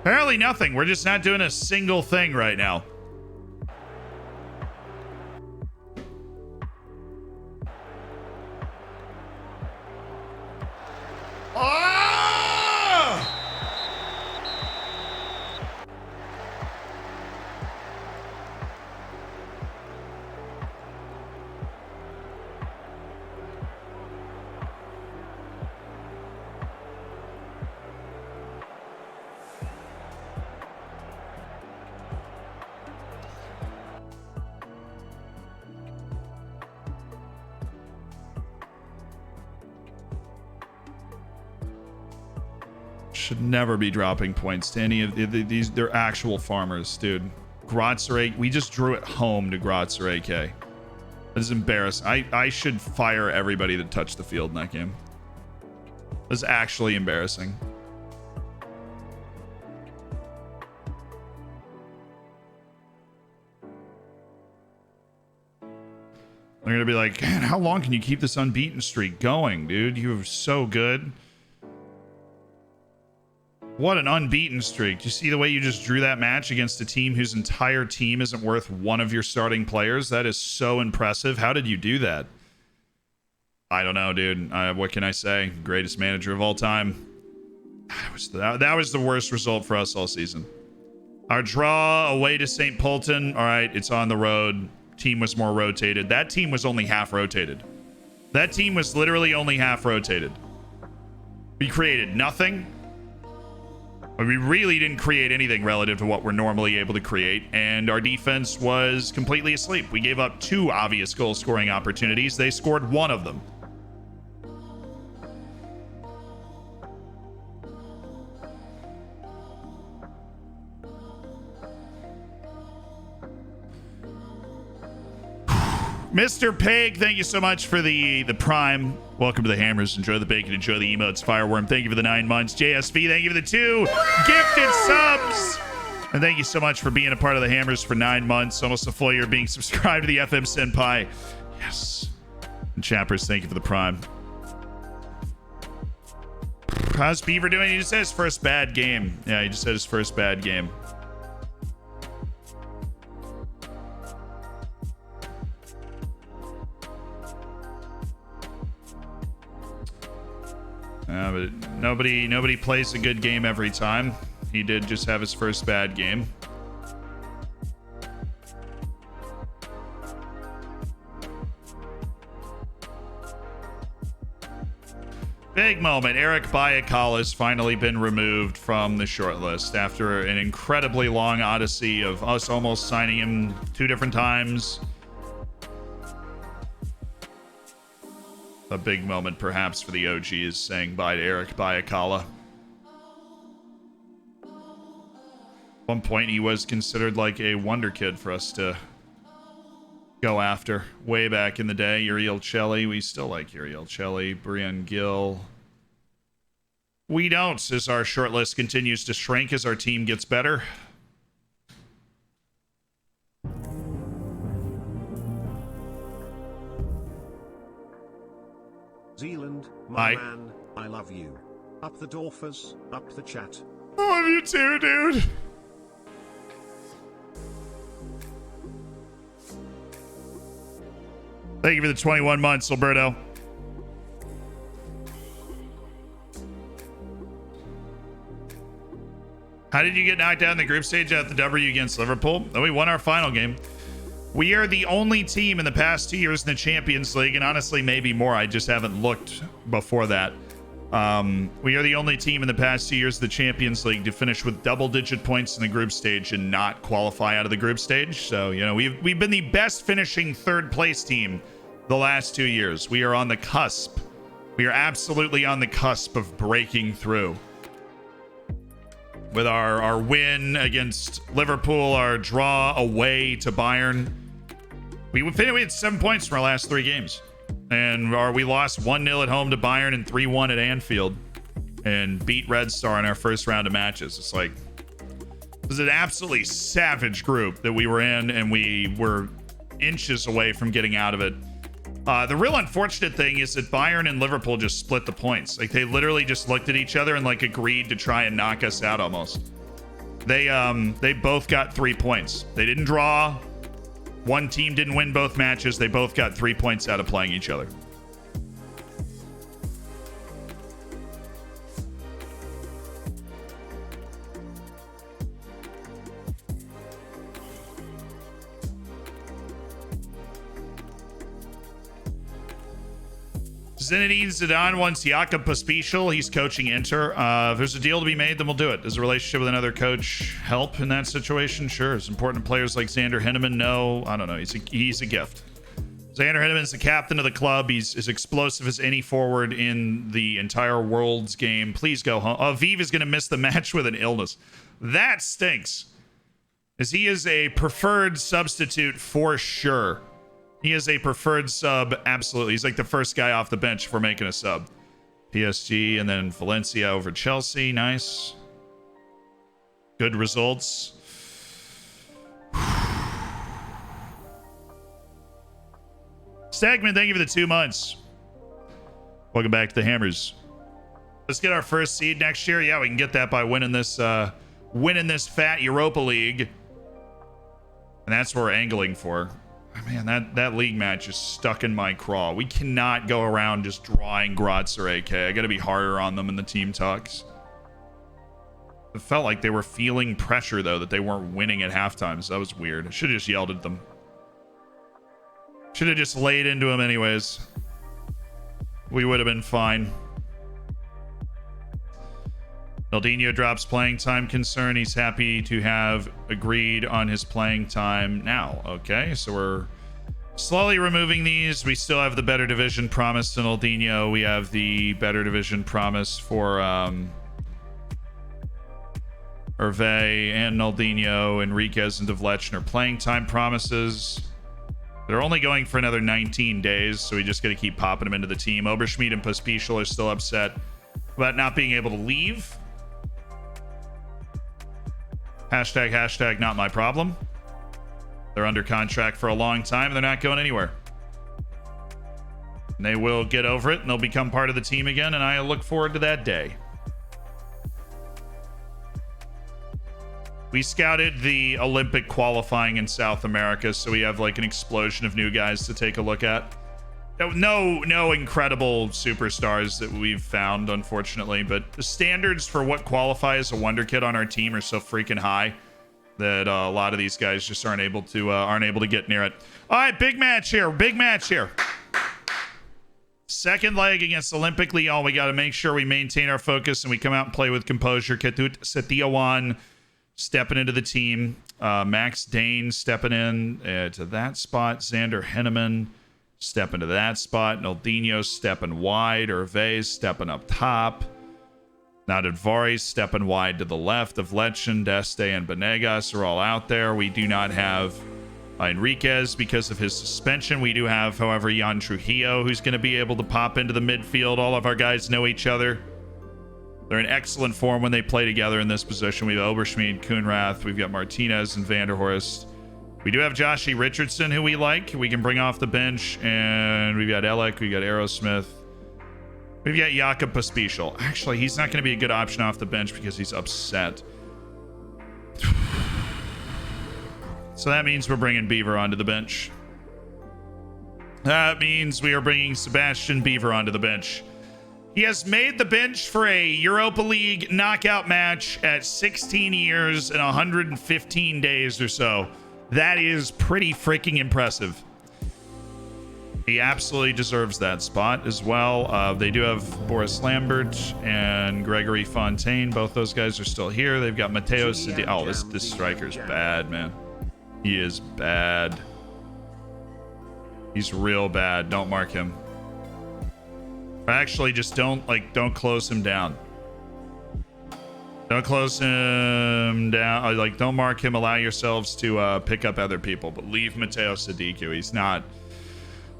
Apparently nothing. We're just not doing a single thing right now. Should never be dropping points to any of these. They're actual farmers, dude. Grotzer, we just drew it home to Grotzer AK. That is embarrassing. I should fire everybody that touched the field in that game. That's actually embarrassing. They're gonna be like, man, how long can you keep this unbeaten streak going, dude? You were so good. What an unbeaten streak. Do you see the way you just drew that match against a team whose entire team isn't worth one of your starting players? That is so impressive. How did you do that? I don't know, dude. What can I say? Greatest manager of all time. That was the worst result for us all season. Our draw away to St. Polten. All right, it's on the road. Team was more rotated. That team was only half rotated. That team was literally only half rotated. We created nothing. We really didn't create anything relative to what we're normally able to create, and our defense was completely asleep. We gave up 2 obvious goal-scoring opportunities. They scored 1 of them. Mr. Pig, thank you so much for the Prime. Welcome to the Hammers. Enjoy the bacon. Enjoy the emotes. Fireworm, thank you for the 9 months. JSV, thank you for the 2 gifted subs. And thank you so much for being a part of the Hammers for 9 months. Almost a full year being subscribed to the FM Senpai. Yes. And Chappers, thank you for the Prime. How's Beaver doing? He just had his first bad game. Yeah, he just had his first bad game. But nobody plays a good game every time. He did just have his first bad game. Big moment. Eric Bayakal has finally been removed from the shortlist after an incredibly long odyssey of us almost signing him 2 different times. A big moment, perhaps, for the OGs saying bye to Eric Bayakala. At one point, he was considered like a wonder kid for us to go after. Way back in the day, Uriel Celli. We still like Uriel Celli. Brian Gill. We don't, as our shortlist continues to shrink as our team gets better. Zealand, my man, I love you. Up the Dorfers, up the chat. I love you too, dude. Thank you for the 21 months, Alberto. How did you get knocked out in the group stage at the W against Liverpool? Oh, we won our final game. We are the only team in the past 2 years in the Champions League, and honestly, maybe more. I just haven't looked before that. We are the only team in the past 2 years of the Champions League to finish with double-digit points in the group stage and not qualify out of the group stage. So, you know, we've been the best finishing third-place team the last 2 years. We are on the cusp. We are absolutely on the cusp of breaking through. With our win against Liverpool, our draw away to Bayern, we had 7 points from our last 3 games. And we lost 1-0 at home to Bayern and 3-1 at Anfield. And beat Red Star in our first round of matches. It's like, it was an absolutely savage group that we were in, and we were inches away from getting out of it. The real unfortunate thing is that Bayern and Liverpool just split the points. Like, they literally just looked at each other and like agreed to try and knock us out almost. They both got 3 points. They didn't draw. One team didn't win both matches. They both got 3 points out of playing each other. Zinedine Zidane wants Jakub Pospisil. He's coaching Inter. If there's a deal to be made, then we'll do it. Does a relationship with another coach help in that situation? Sure. It's important to players like Xander Hinneman. No, I don't know. He's a gift. Xander Hinneman's the captain of the club. He's as explosive as any forward in the entire world's game. Please go home. Aviv is going to miss the match with an illness. That stinks. As he is a preferred substitute for sure. He is a preferred sub, absolutely. He's like the first guy off the bench if we're making a sub. PSG and then Valencia over Chelsea. Nice. Good results. Stagman, thank you for the 2 months. Welcome back to the Hammers. Let's get our first seed next year. Yeah, we can get that by winning this fat Europa League. And that's what we're angling for. Man, that league match is stuck in my craw. We cannot go around just drawing Graz or AK. I got to be harder on them in the team talks. It felt like they were feeling pressure, though, that they weren't winning at halftime. So that was weird. I should have just yelled at them. Should have just laid into them anyways. We would have been fine. Ronaldinho drops playing time concern. He's happy to have agreed on his playing time now. Okay, so we're slowly removing these. We still have the better division promise to Ronaldinho. We have the better division promise for Hervé and Ronaldinho. Enriquez and De Vlechner playing time promises. They're only going for another 19 days, so we just got to keep popping them into the team. Oberschmidt and Pospisil are still upset about not being able to leave. Hashtag not my problem. They're under contract for a long time and they're not going anywhere. And they will get over it and they'll become part of the team again, and I look forward to that day. We scouted the Olympic qualifying in South America, so we have like an explosion of new guys to take a look at. No incredible superstars that we've found, unfortunately, but the standards for what qualifies a wonder kid on our team are so freaking high that a lot of these guys just aren't able to get near it. All right, big match here. Second leg against Olympic Lyon. We got to make sure we maintain our focus and we come out and play with composure. Ketut Setiawan stepping into the team. Max Dane stepping in to that spot. Xander Henneman stepping to that spot. Naldinho stepping wide. Hervé stepping up top. Nadadvari stepping wide to the left of Lechin. Deste and Benegas are all out there. We do not have Enriquez because of his suspension. We do have, however, Jan Trujillo, who's going to be able to pop into the midfield. All of our guys know each other. They're in excellent form when they play together in this position. We have Oberschmied, Kuhnrath. We've got Martinez and Vanderhorst. We do have Joshie Richardson, who we like. We can bring off the bench. And we've got Elek. We've got Aerosmith. We've got Jakob Pospisil. Actually, he's not going to be a good option off the bench because he's upset. So that means we're bringing Beaver onto the bench. That means we are bringing Sebastian Beaver onto the bench. He has made the bench for a Europa League knockout match at 16 years and 115 days or so. That is pretty freaking impressive. He absolutely deserves that spot as well. They do have Boris Lambert and Gregory Fontaine. Both those guys are still here. They've got Matteo Sadi. Oh, this striker's bad, man. He is bad. He's real bad. Don't mark him. Actually, just don't close him down. Don't close him down. Like, don't mark him. Allow yourselves to pick up other people, but leave Matteo Sadiku. He's not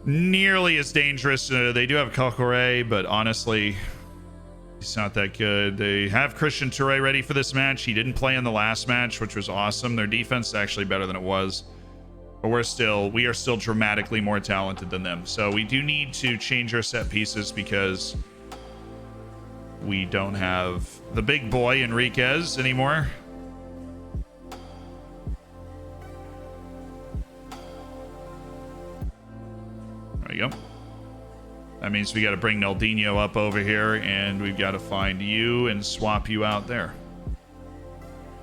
nearly as dangerous. They do have Kokore, but honestly, he's not that good. They have Christian Toure ready for this match. He didn't play in the last match, which was awesome. Their defense is actually better than it was. But we are still dramatically more talented than them. So we do need to change our set pieces because we don't have the big boy Enriquez anymore. There we go. That means we got to bring Naldinho up over here, and we've got to find you and swap you out there.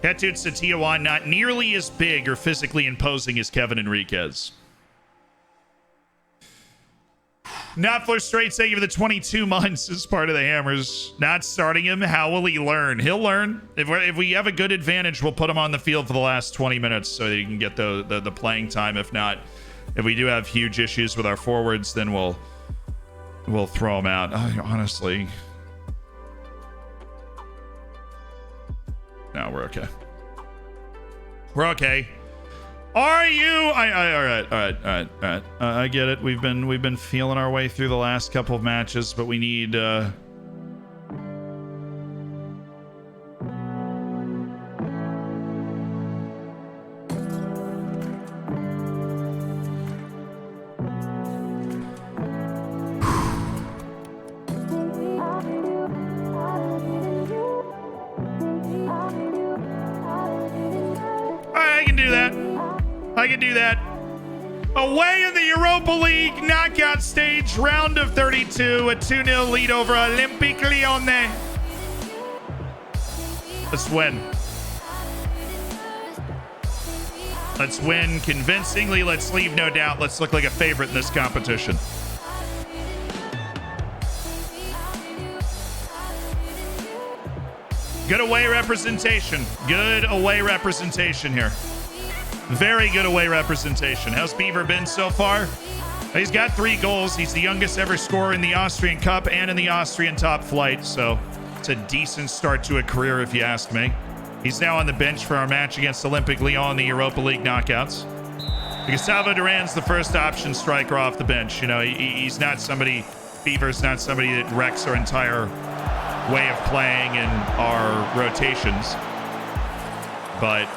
Ketut Setiawan, not nearly as big or physically imposing as Kevin Enriquez. Not for straight sake of the 22 months as part of the Hammers. Not starting him. How will he learn? He'll learn. If we have a good advantage, we'll put him on the field for the last 20 minutes so that he can get the playing time. If not, if we do have huge issues with our forwards, then we'll throw him out. Honestly. No, we're okay. We're okay. Are you? All right. I get it. We've been feeling our way through the last couple of matches, but we need. I can do that. Away in the Europa League knockout stage, round of 32, a 2-0 lead over Olympique Lyon. Let's win. Let's win convincingly. Let's leave no doubt. Let's look like a favorite in this competition. Good away representation. Good away representation here. Very good away representation. How's Beaver been so far? He's got 3 goals. He's the youngest ever scorer in the Austrian Cup and in the Austrian top flight. So it's a decent start to a career, if you ask me. He's now on the bench for our match against Olympique Lyon in the Europa League knockouts. Gustavo Duran's the first option striker off the bench. You know, he's not somebody, Beaver's not somebody that wrecks our entire way of playing and our rotations. But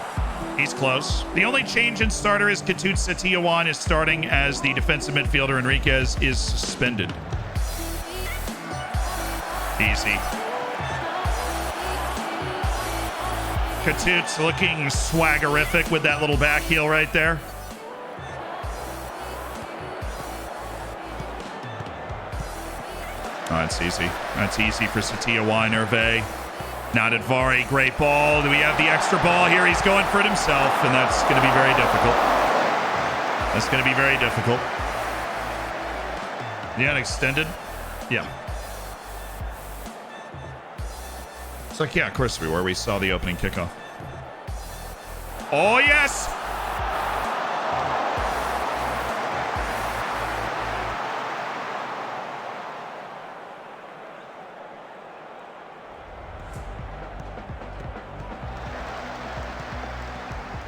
he's close. The only change in starter is Ketut Setiawan is starting as the defensive midfielder. Enriquez is suspended. Easy. Ketut's looking swaggerific with that little back heel right there. Oh, that's easy. That's easy for Setiawan. Hervé. Nadadvari, great ball. Do we have the extra ball here? He's going for it himself, and that's going to be very difficult. That's going to be very difficult. Yeah, extended. Yeah. It's like, yeah, of course we were. We saw the opening kickoff. Oh, yes!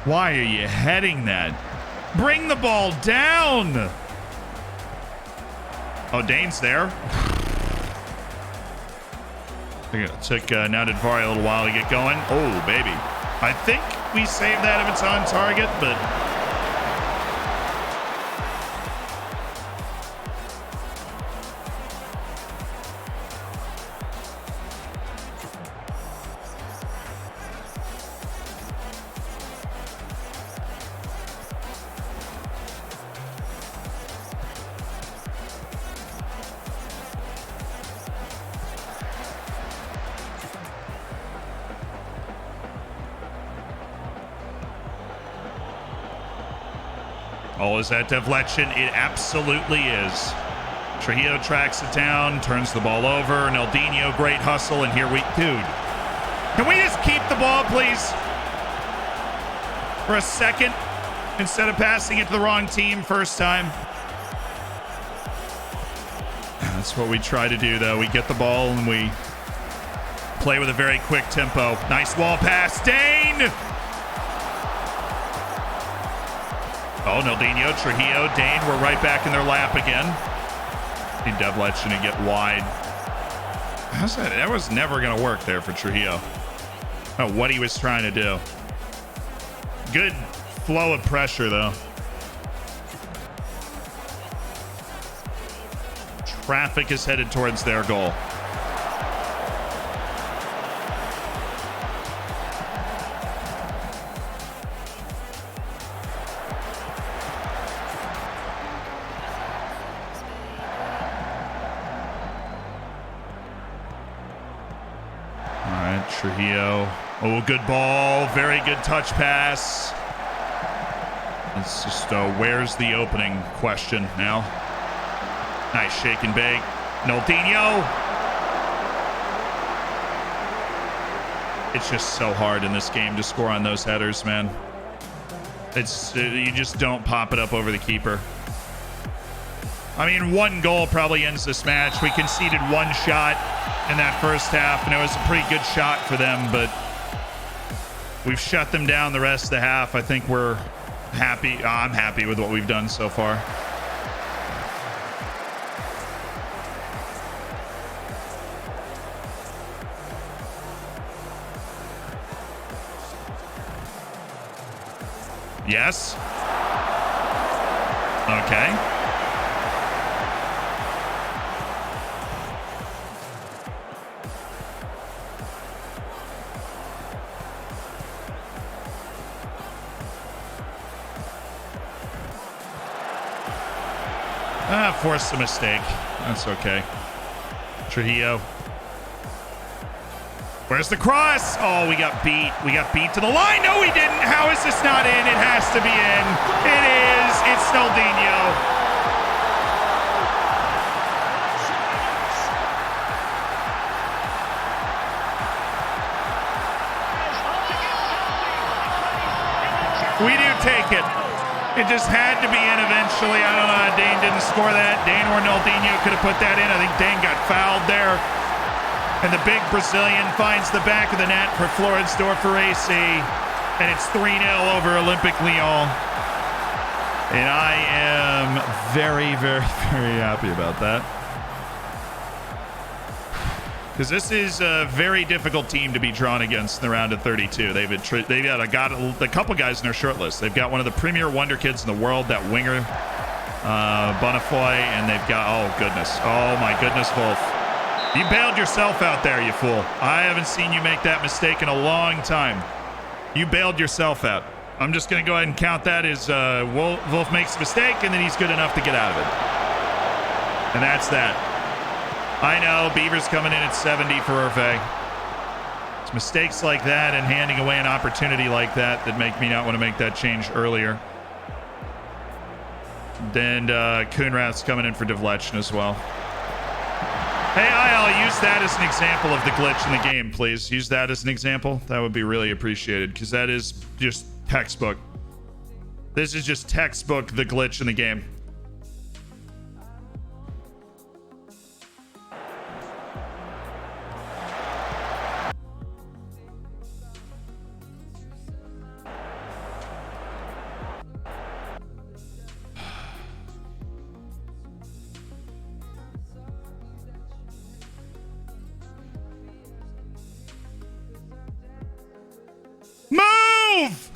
Why are you heading that? Bring the ball down! Oh, Dane's there. It took Nadadvari a little while to get going. Oh, baby. I think we saved that if it's on target, but... Oh, is that deflection? It absolutely is. Trujillo tracks it down, turns the ball over. Naldinho, great hustle, and here we... Dude, can we just keep the ball, please? For a second, instead of passing it to the wrong team first time. That's what we try to do, though. We get the ball and we play with a very quick tempo. Nice wall pass, Dane! Oh, Naldinho, Trujillo, Dane, we're right back in their lap again. Need Devletch to get wide. How's that? That was never going to work there for Trujillo. Oh, what he was trying to do. Good flow of pressure, though. Traffic is headed towards their goal. Trujillo. Oh, good ball. Very good touch pass. It's just where's the opening question now. Nice shake and bake. Naldinho. It's just so hard in this game to score on those headers, man. It's you just don't pop it up over the keeper. I mean, one goal probably ends this match. We conceded one shot in that first half, and it was a pretty good shot for them, but we've shut them down the rest of the half. I think we're happy. I'm happy with what we've done so far. Yes. Okay. Forced a mistake. That's okay. Trujillo. Where's the cross? Oh, we got beat. We got beat to the line. No, we didn't. How is this not in? It has to be in. It is. It's Naldinho. We do take it. It just had to be in eventually. I don't know how Dane didn't score that. Dane or Naldinho could have put that in. I think Dane got fouled there. And the big Brazilian finds the back of the net for Floridsdorfer AC. And it's 3-0 over Olympic Lyon. And I am very, very, very happy about that. Because this is a very difficult team to be drawn against in the round of 32. They've got a couple guys in their short list. They've got one of the premier wonder kids in the world, that winger, Bonafoy, and they've got, oh goodness, oh my goodness, Wolf. You bailed yourself out there, you fool. I haven't seen you make that mistake in a long time. You bailed yourself out. I'm just going to go ahead and count that as Wolf makes a mistake, and then he's good enough to get out of it. And that's that. I know, Beaver's coming in at 70 for Hervé. It's mistakes like that and handing away an opportunity like that that make me not want to make that change earlier. Then Koenrath's coming in for Devletchen as well. Hey, I'll use that as an example of the glitch in the game, please. Use that as an example. That would be really appreciated, because that is just textbook. This is just textbook the glitch in the game. Move!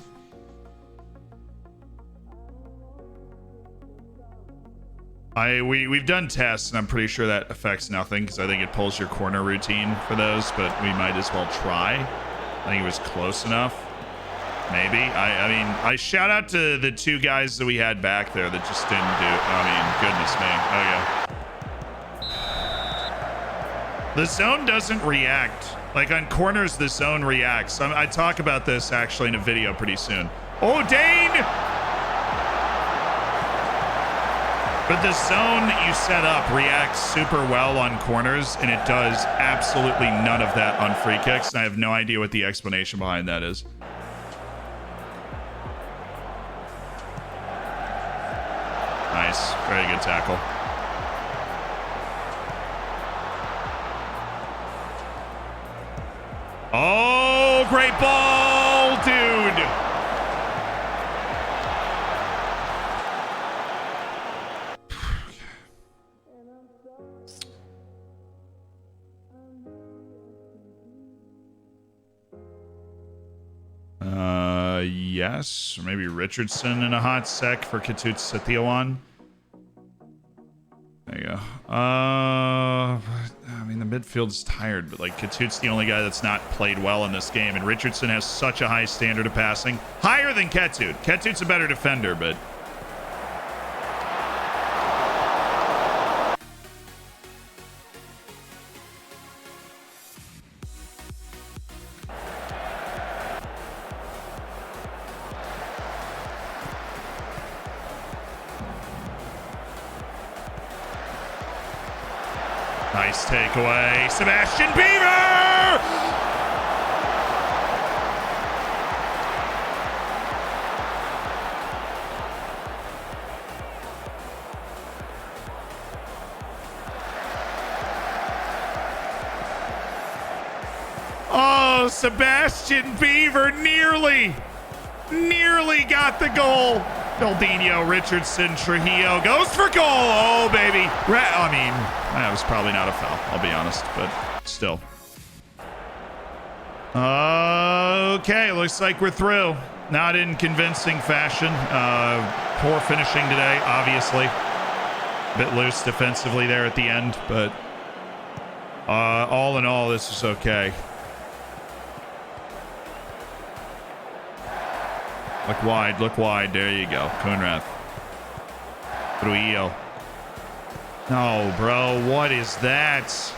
We've done tests, and I'm pretty sure that affects nothing, because I think it pulls your corner routine for those, but we might as well try. I think it was close enough. Maybe. I mean, I shout out to the two guys that we had back there that just didn't do it. I mean, goodness me. Okay. The zone doesn't react. Like, on corners, the zone reacts. I talk about this, actually, in a video pretty soon. Oh, Dane! But the zone that you set up reacts super well on corners, and it does absolutely none of that on free kicks, and I have no idea what the explanation behind that is. Nice. Very good tackle. Oh, great ball, dude. Yes, or maybe Richardson in a hot sec for Katutsatiawan. There you go. I mean, the midfield's tired, but like Katut's the only guy that's not played well in this game, and Richardson has such a high standard of passing, higher than Ketut. Ketut's a better defender, but nice takeaway. Sebastian Beaver! Oh, Sebastian Beaver nearly got the goal. Beldinho, Richardson, Trujillo goes for goal. Oh, baby. I mean, that was probably not a foul, I'll be honest, but still. Okay, looks like we're through. Not in convincing fashion. Poor finishing today, obviously. A bit loose defensively there at the end, but all in all, this is okay. Look wide, look wide. There you go. Kunrath. Trujillo. No, bro. What is that? Just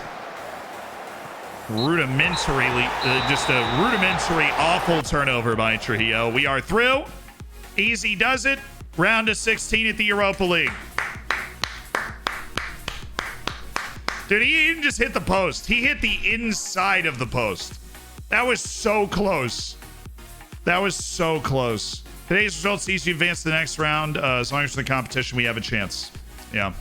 a rudimentary, awful turnover by Trujillo. We are through. Easy does it. Round of 16 at the Europa League. Dude, he didn't just hit the post. He hit the inside of the post. That was so close. That was so close. Today's result sees you advance to the next round. As long as for the competition, we have a chance. Yeah.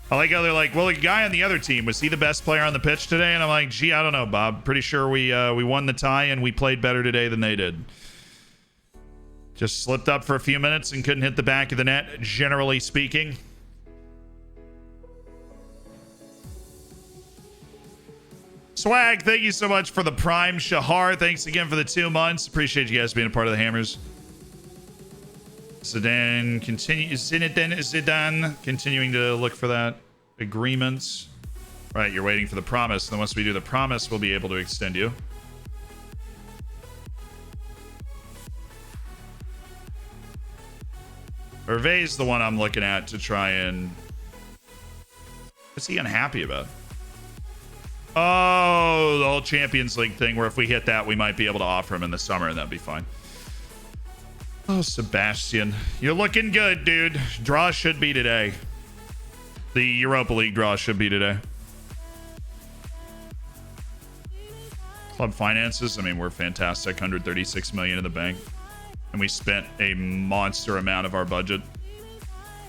I like how they're like, well, the guy on the other team, was he the best player on the pitch today? And I'm like, gee, I don't know, Bob. Pretty sure we won the tie and we played better today than they did. Just slipped up for a few minutes and couldn't hit the back of the net, generally speaking. Swag, thank you so much for the Prime. Shahar, thanks again for the 2 months. Appreciate you guys being a part of the Hammers. Zidane continuing to look for that agreement. Right, you're waiting for the promise. Then once we do the promise, we'll be able to extend you. Hervé's the one I'm looking at to try and... What's he unhappy about? Oh, the whole Champions League thing where if we hit that, we might be able to offer him in the summer and that'd be fine. Oh, Sebastian. You're looking good, dude. Draw should be today. The Europa League draw should be today. Club finances, I mean, we're fantastic. 136 million in the bank. And we spent a monster amount of our budget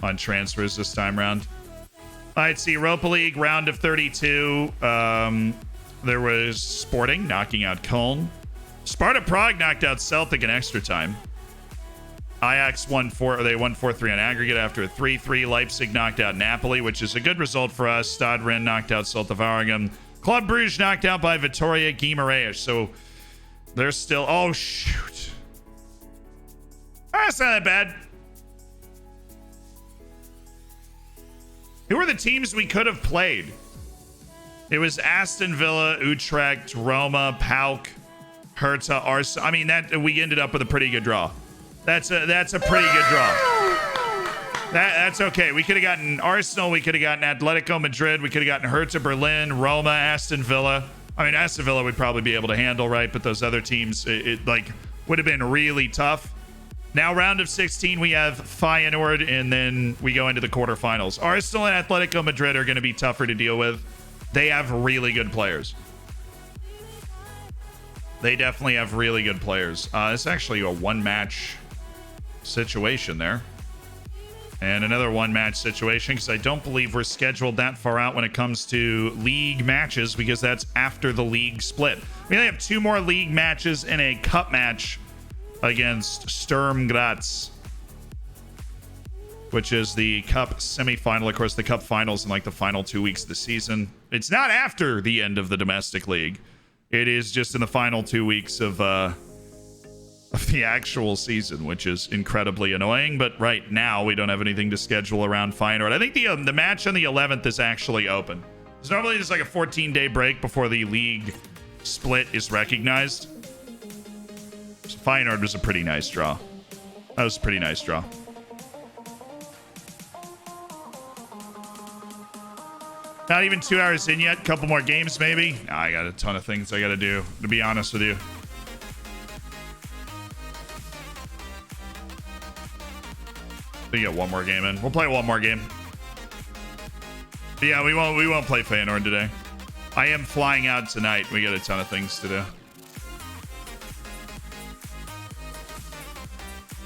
on transfers this time around. All right, see, Europa League, round of 32. There was Sporting knocking out Köln. Sparta Prague knocked out Celtic in extra time. Ajax won 4-3 on aggregate after a 3-3. Leipzig knocked out Napoli, which is a good result for us. Stade Rennes knocked out Celta Waregem. Club Brugge knocked out by Vitória Guimarães. So they're still... Oh, shoot. That's not that bad. Who are the teams we could have played? It was Aston Villa, Utrecht, Roma, PAOK, Hertha, Arsenal. I mean, that we ended up with a pretty good draw. That's a pretty good draw. That's okay. We could have gotten Arsenal. We could have gotten Atletico Madrid. We could have gotten Hertha Berlin, Roma, Aston Villa. I mean, Aston Villa would probably be able to handle, right? But those other teams, it like would have been really tough. Now, round of 16, we have Feyenoord, and then we go into the quarterfinals. Arsenal and Atletico Madrid are going to be tougher to deal with. They have really good players. They definitely have really good players. It's actually a one-match situation there. And another one-match situation, because I don't believe we're scheduled that far out when it comes to league matches, because that's after the league split. We only have 2 more league matches and a cup match against Sturm Graz, which is the cup semifinal. Of course, the cup finals in like the final 2 weeks of the season. It's not after the end of the domestic league. It is just in the final 2 weeks of the actual season, which is incredibly annoying. But right now, we don't have anything to schedule around Feyenoord. I think the match on the 11th is actually open. There's normally just like a 14-day break before the league split is recognized. So Feyenoord was a pretty nice draw. That was a pretty nice draw. Not even 2 hours in yet. Couple more games, maybe. Nah, I got a ton of things I got to do, to be honest with you. We get one more game in. We'll play one more game. But yeah, we won't play Feyenoord today. I am flying out tonight. We got a ton of things to do.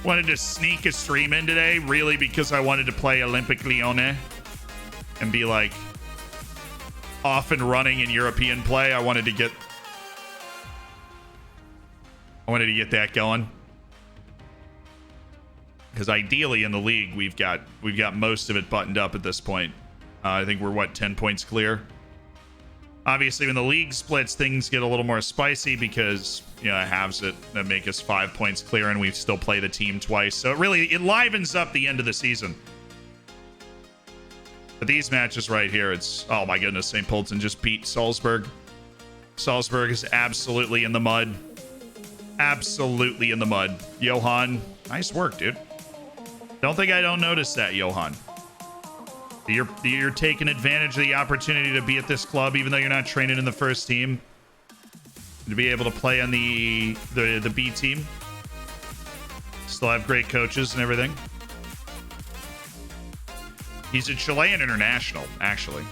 Wanted to sneak a stream in today, really, because I wanted to play Olympique Lyonnais and be like off and running in European play. I wanted to get that going. Because ideally in the league, we've got most of it buttoned up at this point. I think we're 10 points clear. Obviously, when the league splits, things get a little more spicy because it halves it that make us 5 points clear, and we still play the team twice. So it livens up the end of the season. But these matches right here, it's oh my goodness, St. Polten just beat Salzburg. Salzburg is absolutely in the mud. Absolutely in the mud. Johan, nice work, dude. Don't think I don't notice that, Johan. You're taking advantage of the opportunity to be at this club, even though you're not training in the first team. To be able to play on the B team. Still have great coaches and everything. He's a Chilean international, actually.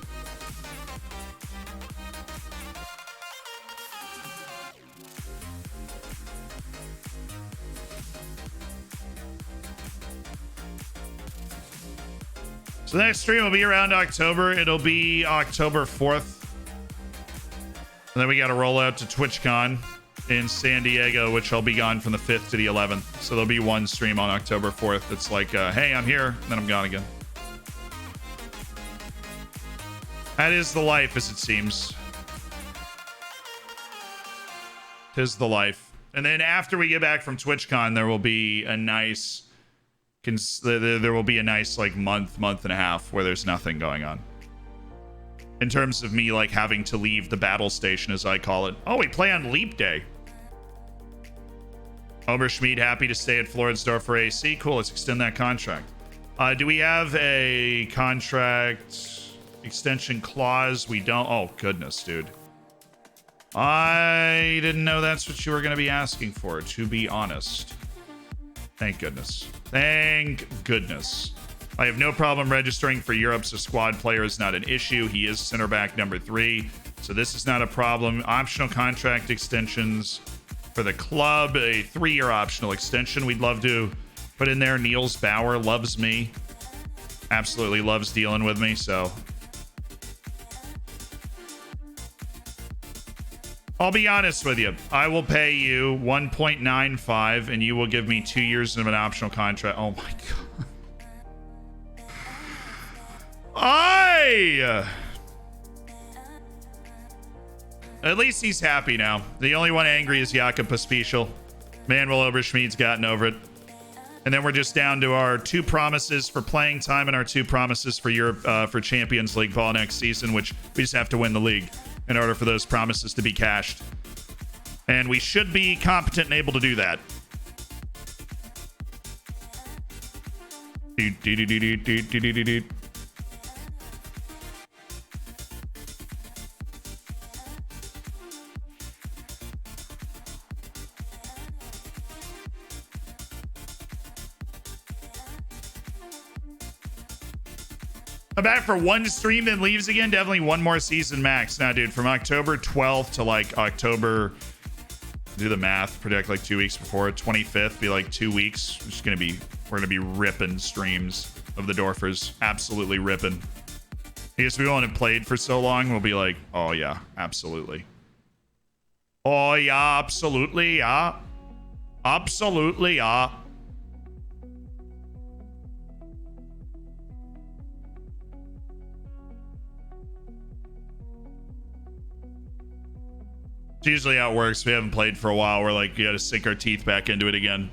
So the next stream will be around October. It'll be October 4th. And then we got to roll out to TwitchCon in San Diego, which I'll be gone from the 5th to the 11th. So there'll be one stream on October 4th. It's like, hey, I'm here. And then I'm gone again. That is the life, as it seems. 'Tis the life. And then after we get back from TwitchCon, there will be a nice... there will be a nice like month and a half where there's nothing going on in terms of me like having to leave the battle station, as I call it. Oh, we play on Leap Day. Oberschmied happy to stay at Floridsdorfer AC. Cool, let's extend that contract. Do we have a contract extension clause? We don't. Oh goodness, dude, I didn't know that's what you were going to be asking for, to be honest. Thank goodness. Thank goodness. I have no problem registering for Europe, so squad player is not an issue. He is center back number 3. So this is not a problem. Optional contract extensions for the club, a 3-year optional extension. We'd love to put in there. Niels Bauer loves me. Absolutely loves dealing with me, so I'll be honest with you. I will pay you 1.95 and you will give me 2 years of an optional contract. Oh my god. At least he's happy now. The only one angry is Jakob Pospisil. Manuel Oberschmidt's gotten over it. And then we're just down to our 2 promises for playing time and our 2 promises for Europe for Champions League ball next season, which we just have to win the league in order for those promises to be cashed. And we should be competent and able to do that. I'm back for 1 stream, then leaves again. Definitely 1 more season max. Now, dude, from October 12th to like October, do the math, predict like 2 weeks before 25th, be like 2 weeks. We're gonna be ripping streams of the Dorfers. Absolutely ripping. I guess we won't have played for so long. We'll be like, oh yeah, absolutely. Oh yeah, absolutely, yeah. Absolutely, yeah. It's usually how it works. We haven't played for a while. We're like, we gotta sink our teeth back into it again.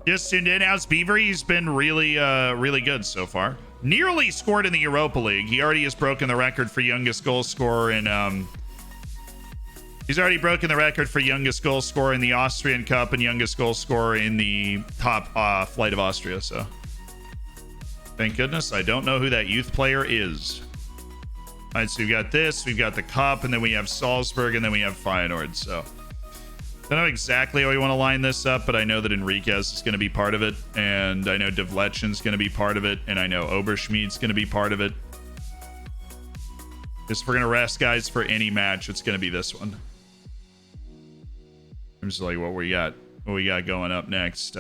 Just tuned in. How's Beaver? He's been really, really good so far. Nearly scored in the Europa League. He already has broken the record for youngest goal scorer in, he's already broken the record for youngest goal scorer in the Austrian Cup and youngest goal scorer in the top flight of Austria, so. Thank goodness. I don't know who that youth player is. All right, so we've got this, we've got the Cup, and then we have Salzburg, and then we have Feyenoord. So I don't know exactly how we want to line this up, but I know that Enriquez is going to be part of it, and I know Devletchen's going to be part of it, and I know Oberschmidt's going to be part of it. If we're going to rest guys for any match, it's going to be this one. I'm just like what we got going up next.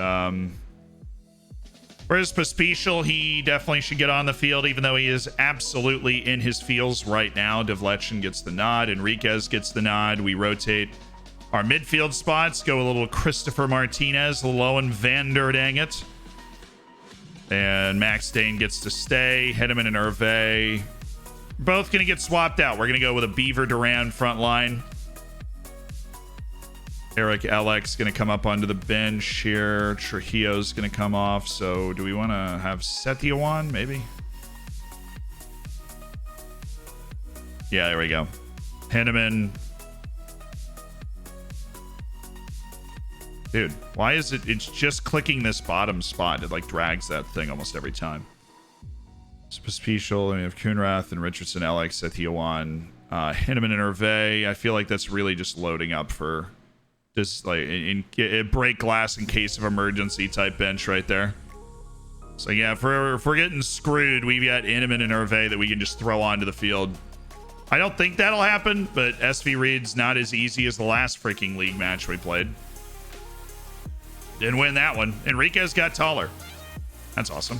Whereas Pospisil, he definitely should get on the field, even though he is absolutely in his feels right now. Devletchen gets the nod. Enriquez gets the nod. We rotate our midfield spots. Go a little Christopher Martinez, a little Owen van der Danget. And Max Dane gets to stay. Henneman and Hervé. Both going to get swapped out. We're going to go with a Beaver Duran front line. Eric Alex going to come up onto the bench here. Trujillo's going to come off. So do we want to have Setiowan maybe? Yeah, there we go. Henneman. Dude, why is it? It's just clicking this bottom spot. It like drags that thing almost every time. Pospisil, and we have Kuhnrath and Richardson, Alex, Setiowan, Henneman and Hervé. I feel like that's really just loading up for just like in break glass in case of emergency type bench right there. So yeah, if we're getting screwed, we've got Henneman and Hervé that we can just throw onto the field. I don't think that'll happen, but SV Reed's not as easy as the last freaking league match we played. Didn't win that one. Enriquez got taller. That's awesome.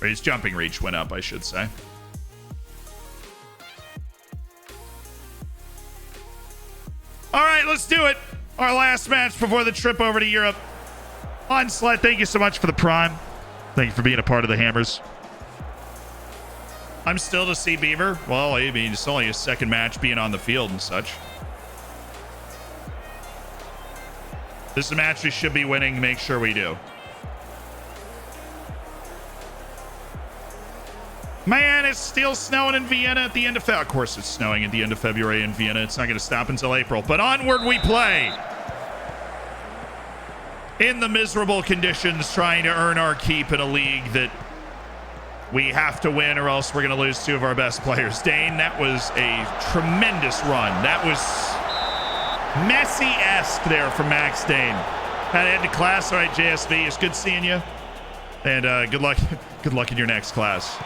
Or his jumping reach went up, I should say. All right, let's do it. Our last match before the trip over to Europe. Onslaught, thank you so much for the prime. Thank you for being a part of the Hammers. I'm still to see Beaver. Well, I mean, it's only his second match being on the field and such. This is a match we should be winning. Make sure we do. Man, it's still snowing in Vienna at the end of February. Of course, it's snowing at the end of February in Vienna. It's not going to stop until April. But onward we play. In the miserable conditions, trying to earn our keep in a league that we have to win or else we're going to lose 2 of our best players. Dane, that was a tremendous run. That was Messi-esque there from Max Dane. Had to end to class. All right, JSV, it's good seeing you. And good luck. Good luck in your next class.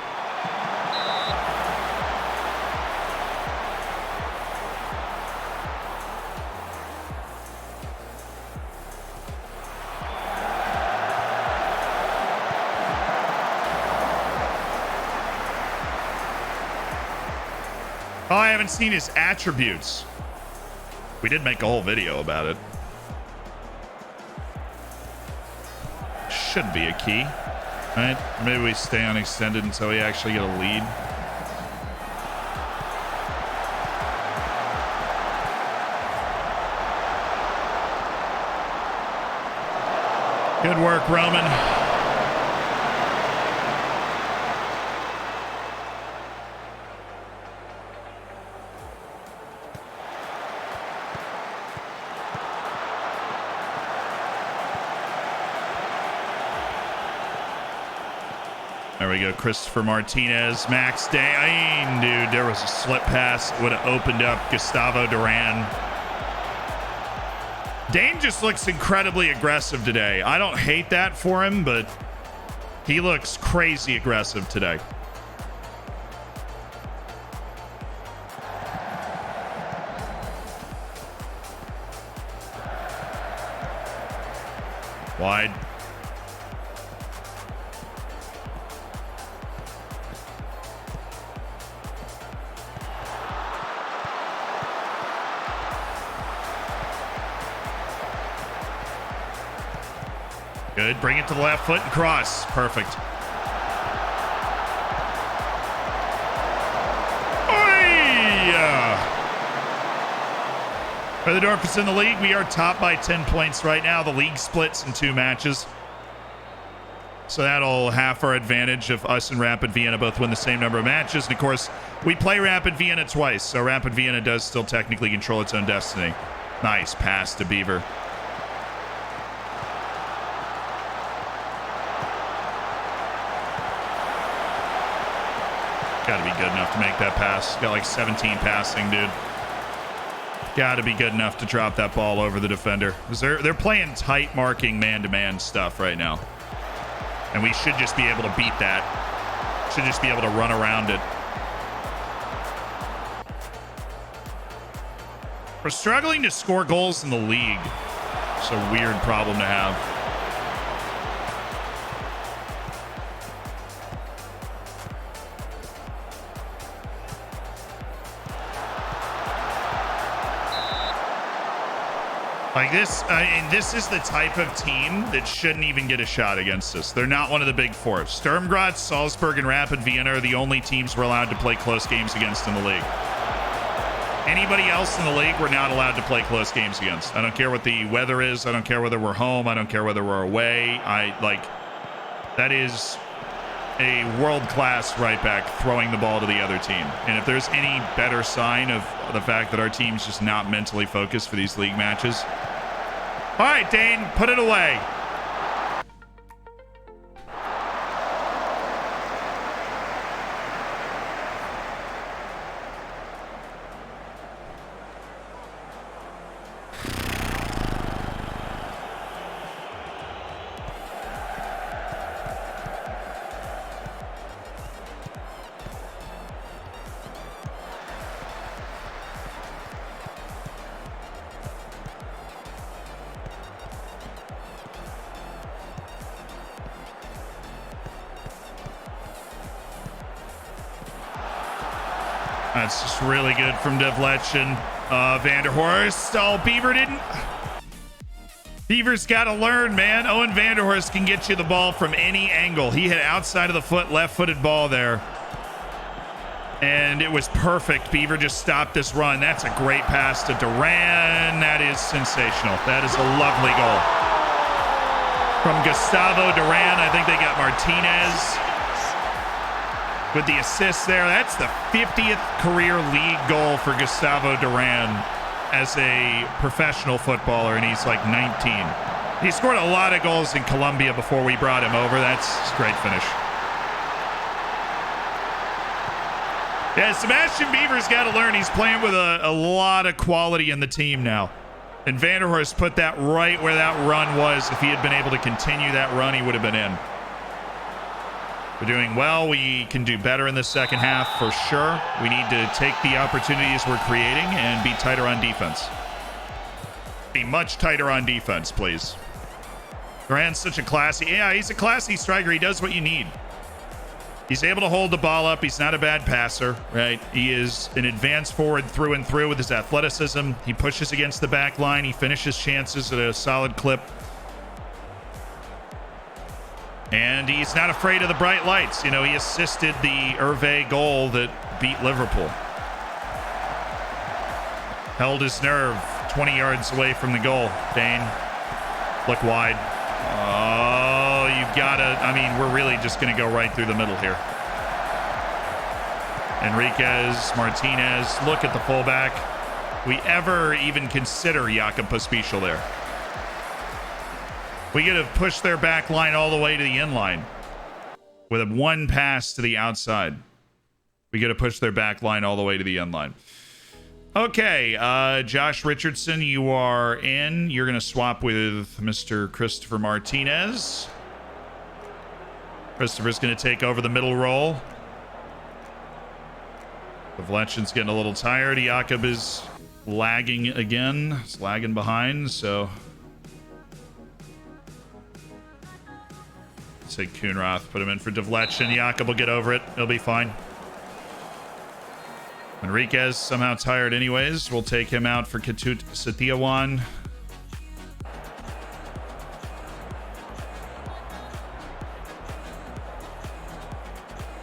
Oh, I haven't seen his attributes. We did make a whole video about it. Should be a key. All right, maybe we stay on extended until we actually get a lead. Good work, Roman. There we go, Christopher Martinez, Max Dane. Dude, there was a slip pass. Would have opened up Gustavo Duran. Dane just looks incredibly aggressive today. I don't hate that for him, but he looks crazy aggressive today. Wide. Good. Bring it to the left foot and cross. Perfect. Floridsdorfer's in the league. We are top by 10 points right now. The league splits in 2 matches. So that'll half our advantage if us and Rapid Vienna both win the same number of matches. And of course, we play Rapid Vienna twice. So Rapid Vienna does still technically control its own destiny. Nice pass to Beaver. Got to be good enough to make that pass. Got like 17 passing, dude. Got to be good enough to drop that ball over the defender. They're playing tight marking man-to-man stuff right now. And we should just be able to beat that. Should just be able to run around it. We're struggling to score goals in the league. It's a weird problem to have. Like this, this is the type of team that shouldn't even get a shot against us. They're not one of the big 4. Sturm Graz, Salzburg, and Rapid Vienna are the only teams we're allowed to play close games against in the league. Anybody else in the league, we're not allowed to play close games against. I don't care what the weather is. I don't care whether we're home. I don't care whether we're away. That is a world-class right back throwing the ball to the other team. And if there's any better sign of the fact that our team's just not mentally focused for these league matches. All right, Dane, put it away. That's just really good from Devletchen. Vanderhorst. Oh, Beaver didn't. Beaver's got to learn, man. Owen Vanderhorst can get you the ball from any angle. He hit outside of the foot, left-footed ball there. And it was perfect. Beaver just stopped this run. That's a great pass to Duran. That is sensational. That is a lovely goal. From Gustavo Duran. I think they got Martinez with the assist there. That's the 50th career league goal for Gustavo Duran as a professional footballer, and he's like 19. He scored a lot of goals in Colombia before we brought him over. That's a great finish. Yeah, Sebastian Beaver's got to learn. He's playing with a lot of quality in the team now. And Vanderhorst put that right where that run was. If he had been able to continue that run, he would have been in. We're doing well. We can do better in the second half for sure. We need to take the opportunities we're creating and be tighter on defense. Be much tighter on defense, please. Durant's such a classy... Yeah, he's a classy striker. He does what you need. He's able to hold the ball up. He's not a bad passer, right? He is an advanced forward through and through with his athleticism. He pushes against the back line. He finishes chances at a solid clip. And he's not afraid of the bright lights. You know, he assisted the Hervé goal that beat Liverpool. Held his nerve 20 yards away from the goal. Dane, look wide. Oh, you've got to... I mean, we're really just going to go right through the middle here. Enriquez, Martinez, look at the fullback. We ever even consider Jakob Pospisil there? We could have pushed their back line all the way to the end line with a one pass to the outside. We could have pushed their back line all the way to the end line. Okay, Josh Richardson, you are in. You're going to swap with Mr. Christopher Martinez. Christopher's going to take over the middle role. Vlechen's getting a little tired. Jakob is lagging again. He's lagging behind, so... Say Kuhnroth, put him in for Devlechen. Jakob will get over it. He'll be fine. Enriquez somehow tired anyways. We'll take him out for Ketut Setiawan.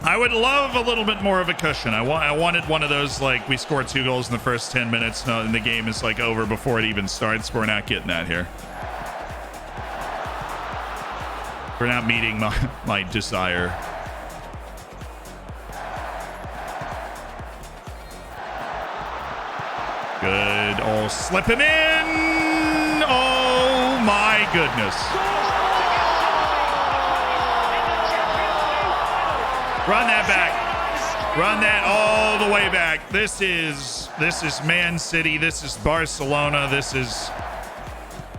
I would love a little bit more of a cushion. I wanted one of those, like, we scored 2 goals in the first 10 minutes and the game is like over before it even starts. We're not getting that here. We're not meeting my desire. Good. Oh, slip him in. Oh, my goodness. Run that back. Run that all the way back. This is Man City. This is Barcelona. This is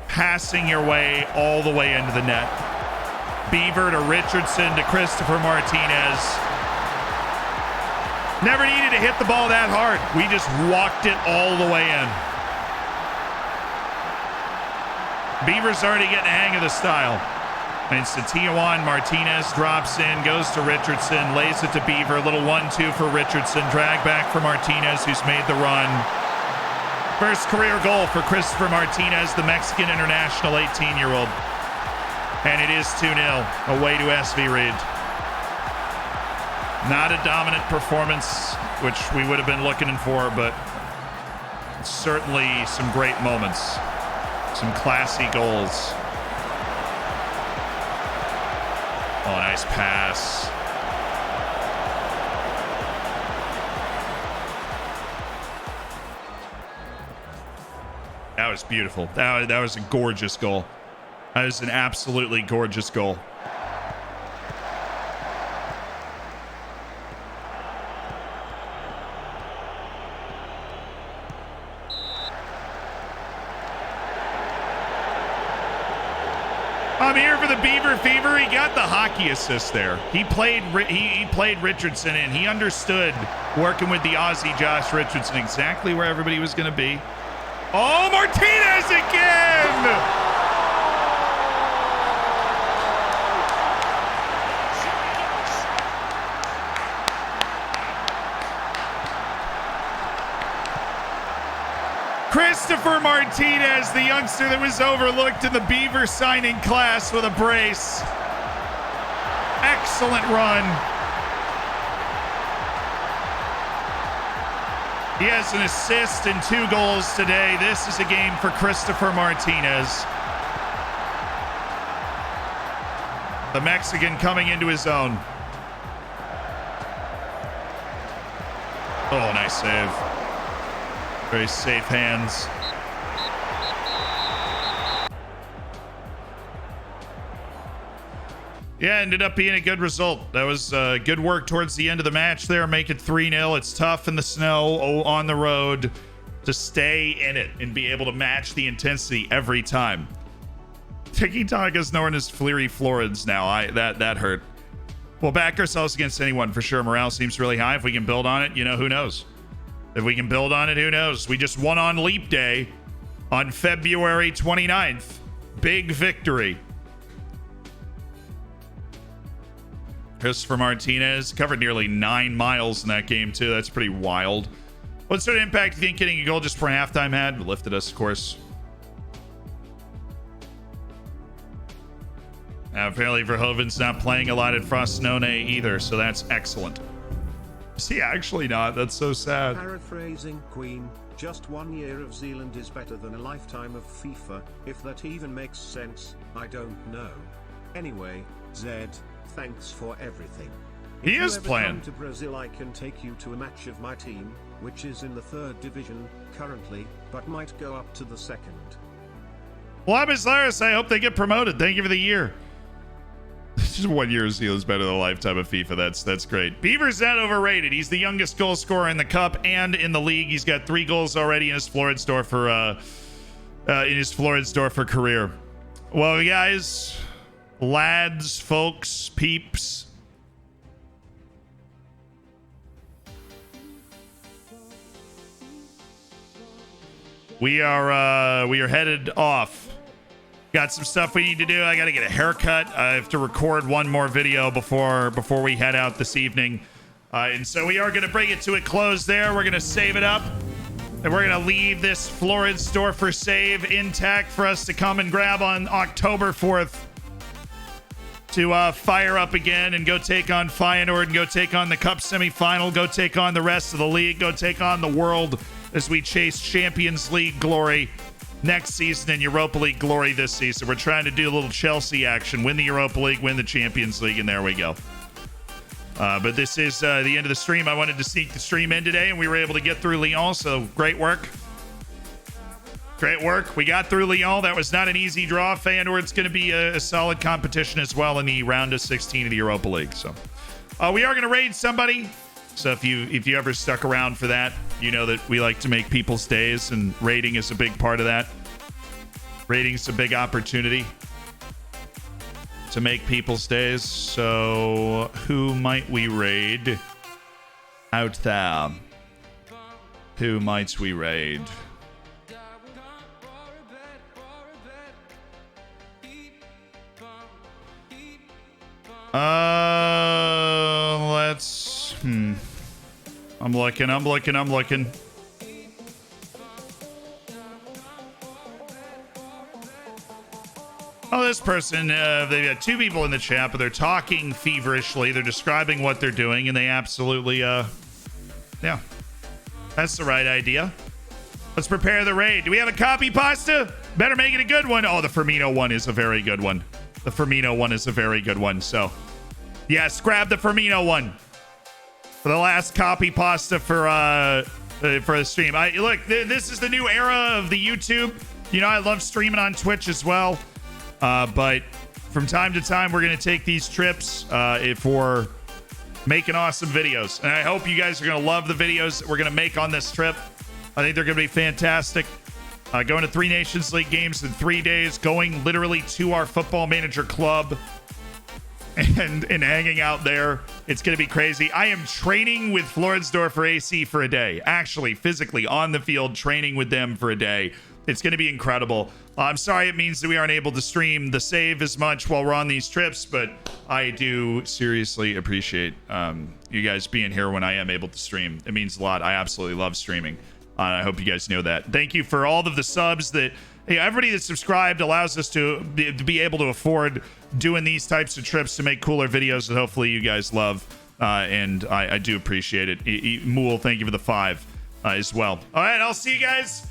passing your way all the way into the net. Beaver to Richardson to Christopher Martinez. Never needed to hit the ball that hard. We just walked it all the way in. Beaver's already getting the hang of the style. And Setiawan, Martinez drops in, goes to Richardson, lays it to Beaver. A little 1-2 for Richardson. Drag back for Martinez, who's made the run. First career goal for Christopher Martinez, the Mexican international 18-year-old. And it is 2-0 away to SV Reed. Not a dominant performance, which we would have been looking for, but certainly some great moments. Some classy goals. Oh, nice pass. That was beautiful. That was a gorgeous goal. That was an absolutely gorgeous goal. I'm here for the Beaver Fever. He got the hockey assist there. He played Richardson in. He understood working with the Aussie Josh Richardson exactly where everybody was going to be. Oh, Martinez again! Christopher Martinez, the youngster that was overlooked in the Beaver signing class with a brace. Excellent run. He has an assist and 2 goals today. This is a game for Christopher Martinez. The Mexican coming into his own. Oh, nice save. Very safe hands. Yeah, ended up being a good result. That was good work towards the end of the match there. Make it 3-0. It's tough in the snow on the road to stay in it and be able to match the intensity every time. Tiki Taka is known as Fleury Florids now. That hurt. We'll back ourselves against anyone for sure. Morale seems really high. If we can build on it, you know, who knows? If we can build on it, who knows? We just won on Leap Day on February 29th. Big victory. Christopher Martinez covered nearly 9 miles in that game, too. That's pretty wild. What sort of impact do you think getting a goal just before halftime had? Lifted us, of course. Apparently Verhoeven's not playing a lot at Frostnone either, so that's excellent. Is he actually not? That's so sad. Paraphrasing Queen, just 1 year of Zealand is better than a lifetime of FIFA, if that even makes sense, I don't know. Anyway, Zed, thanks for everything. He If is you ever playing. come to Brazil, I can take you to a match of my team, which is in the 3rd division currently, but might go up to the 2nd. Well, I'm Laris. I hope they get promoted. Thank you for the year. Just 1 year of Zealand's better than a lifetime of FIFA. That's great. Beaver's not overrated. He's the youngest goal scorer in the cup and in the league. He's got 3 goals already in his Floridsdorfer career. Well, guys, lads, folks, peeps. We are headed off. Got some stuff we need to do. I got to get a haircut. I have to record one more video before we head out this evening. And so we are going to bring it to a close there. We're going to save it up. And we're going to leave this Floridsdorfer save intact for us to come and grab on October 4th to fire up again and go take on Feyenoord and go take on the Cup semifinal, go take on the rest of the league, go take on the world as we chase Champions League glory next season and Europa League glory this season. We're trying to do a little Chelsea action, win the Europa League, win the Champions League, and there we go. But this is the end of the stream. I wanted to sneak the stream in today, and we were able to get through Lyon, so great work. Great work. We got through Lyon. That was not an easy draw. Feyenoord's going to be a solid competition as well in the round of 16 of the Europa League. So we are going to raid somebody. So if you ever stuck around for that, you know that we like to make people's days, and raiding is a big part of that. Raiding is a big opportunity to make people's days. So who might we raid out there? Who might we raid? Let's I'm looking. Oh, this person, they've got 2 people in the chat, but they're talking feverishly. They're describing what they're doing, and they absolutely, yeah. That's the right idea. Let's prepare the raid. Do we have a copy pasta? Better make it a good one. Oh, the Firmino one is a very good one. So, yes, grab the Firmino one for the last copy pasta for the stream. Look, this is the new era of the YouTube. You know, I love streaming on Twitch as well. But from time to time, we're going to take these trips for making awesome videos. And I hope you guys are going to love the videos that we're going to make on this trip. I think they're going to be fantastic. Going to 3 Nations League games in 3 days, going literally to our Football Manager club and hanging out there. It's going to be crazy. I am training with Floridsdorfer AC for a day. Actually, physically on the field, training with them for a day. It's going to be incredible. I'm sorry it means that we aren't able to stream the save as much while we're on these trips, but I do seriously appreciate you guys being here when I am able to stream. It means a lot. I absolutely love streaming. I hope you guys know that. Thank you for all of the subs that everybody that's subscribed allows us to be able to afford doing these types of trips to make cooler videos that hopefully you guys love. And I do appreciate it. Mool, thank you for the 5 as well. All right, I'll see you guys.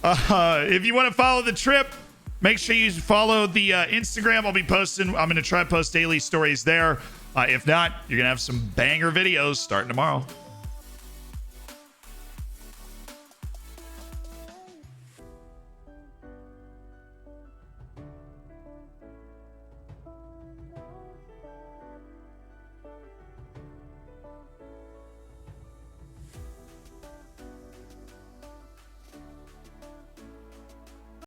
If you want to follow the trip, make sure you follow the Instagram. I'll be posting. I'm going to try to post daily stories there. If not, you're going to have some banger videos starting tomorrow.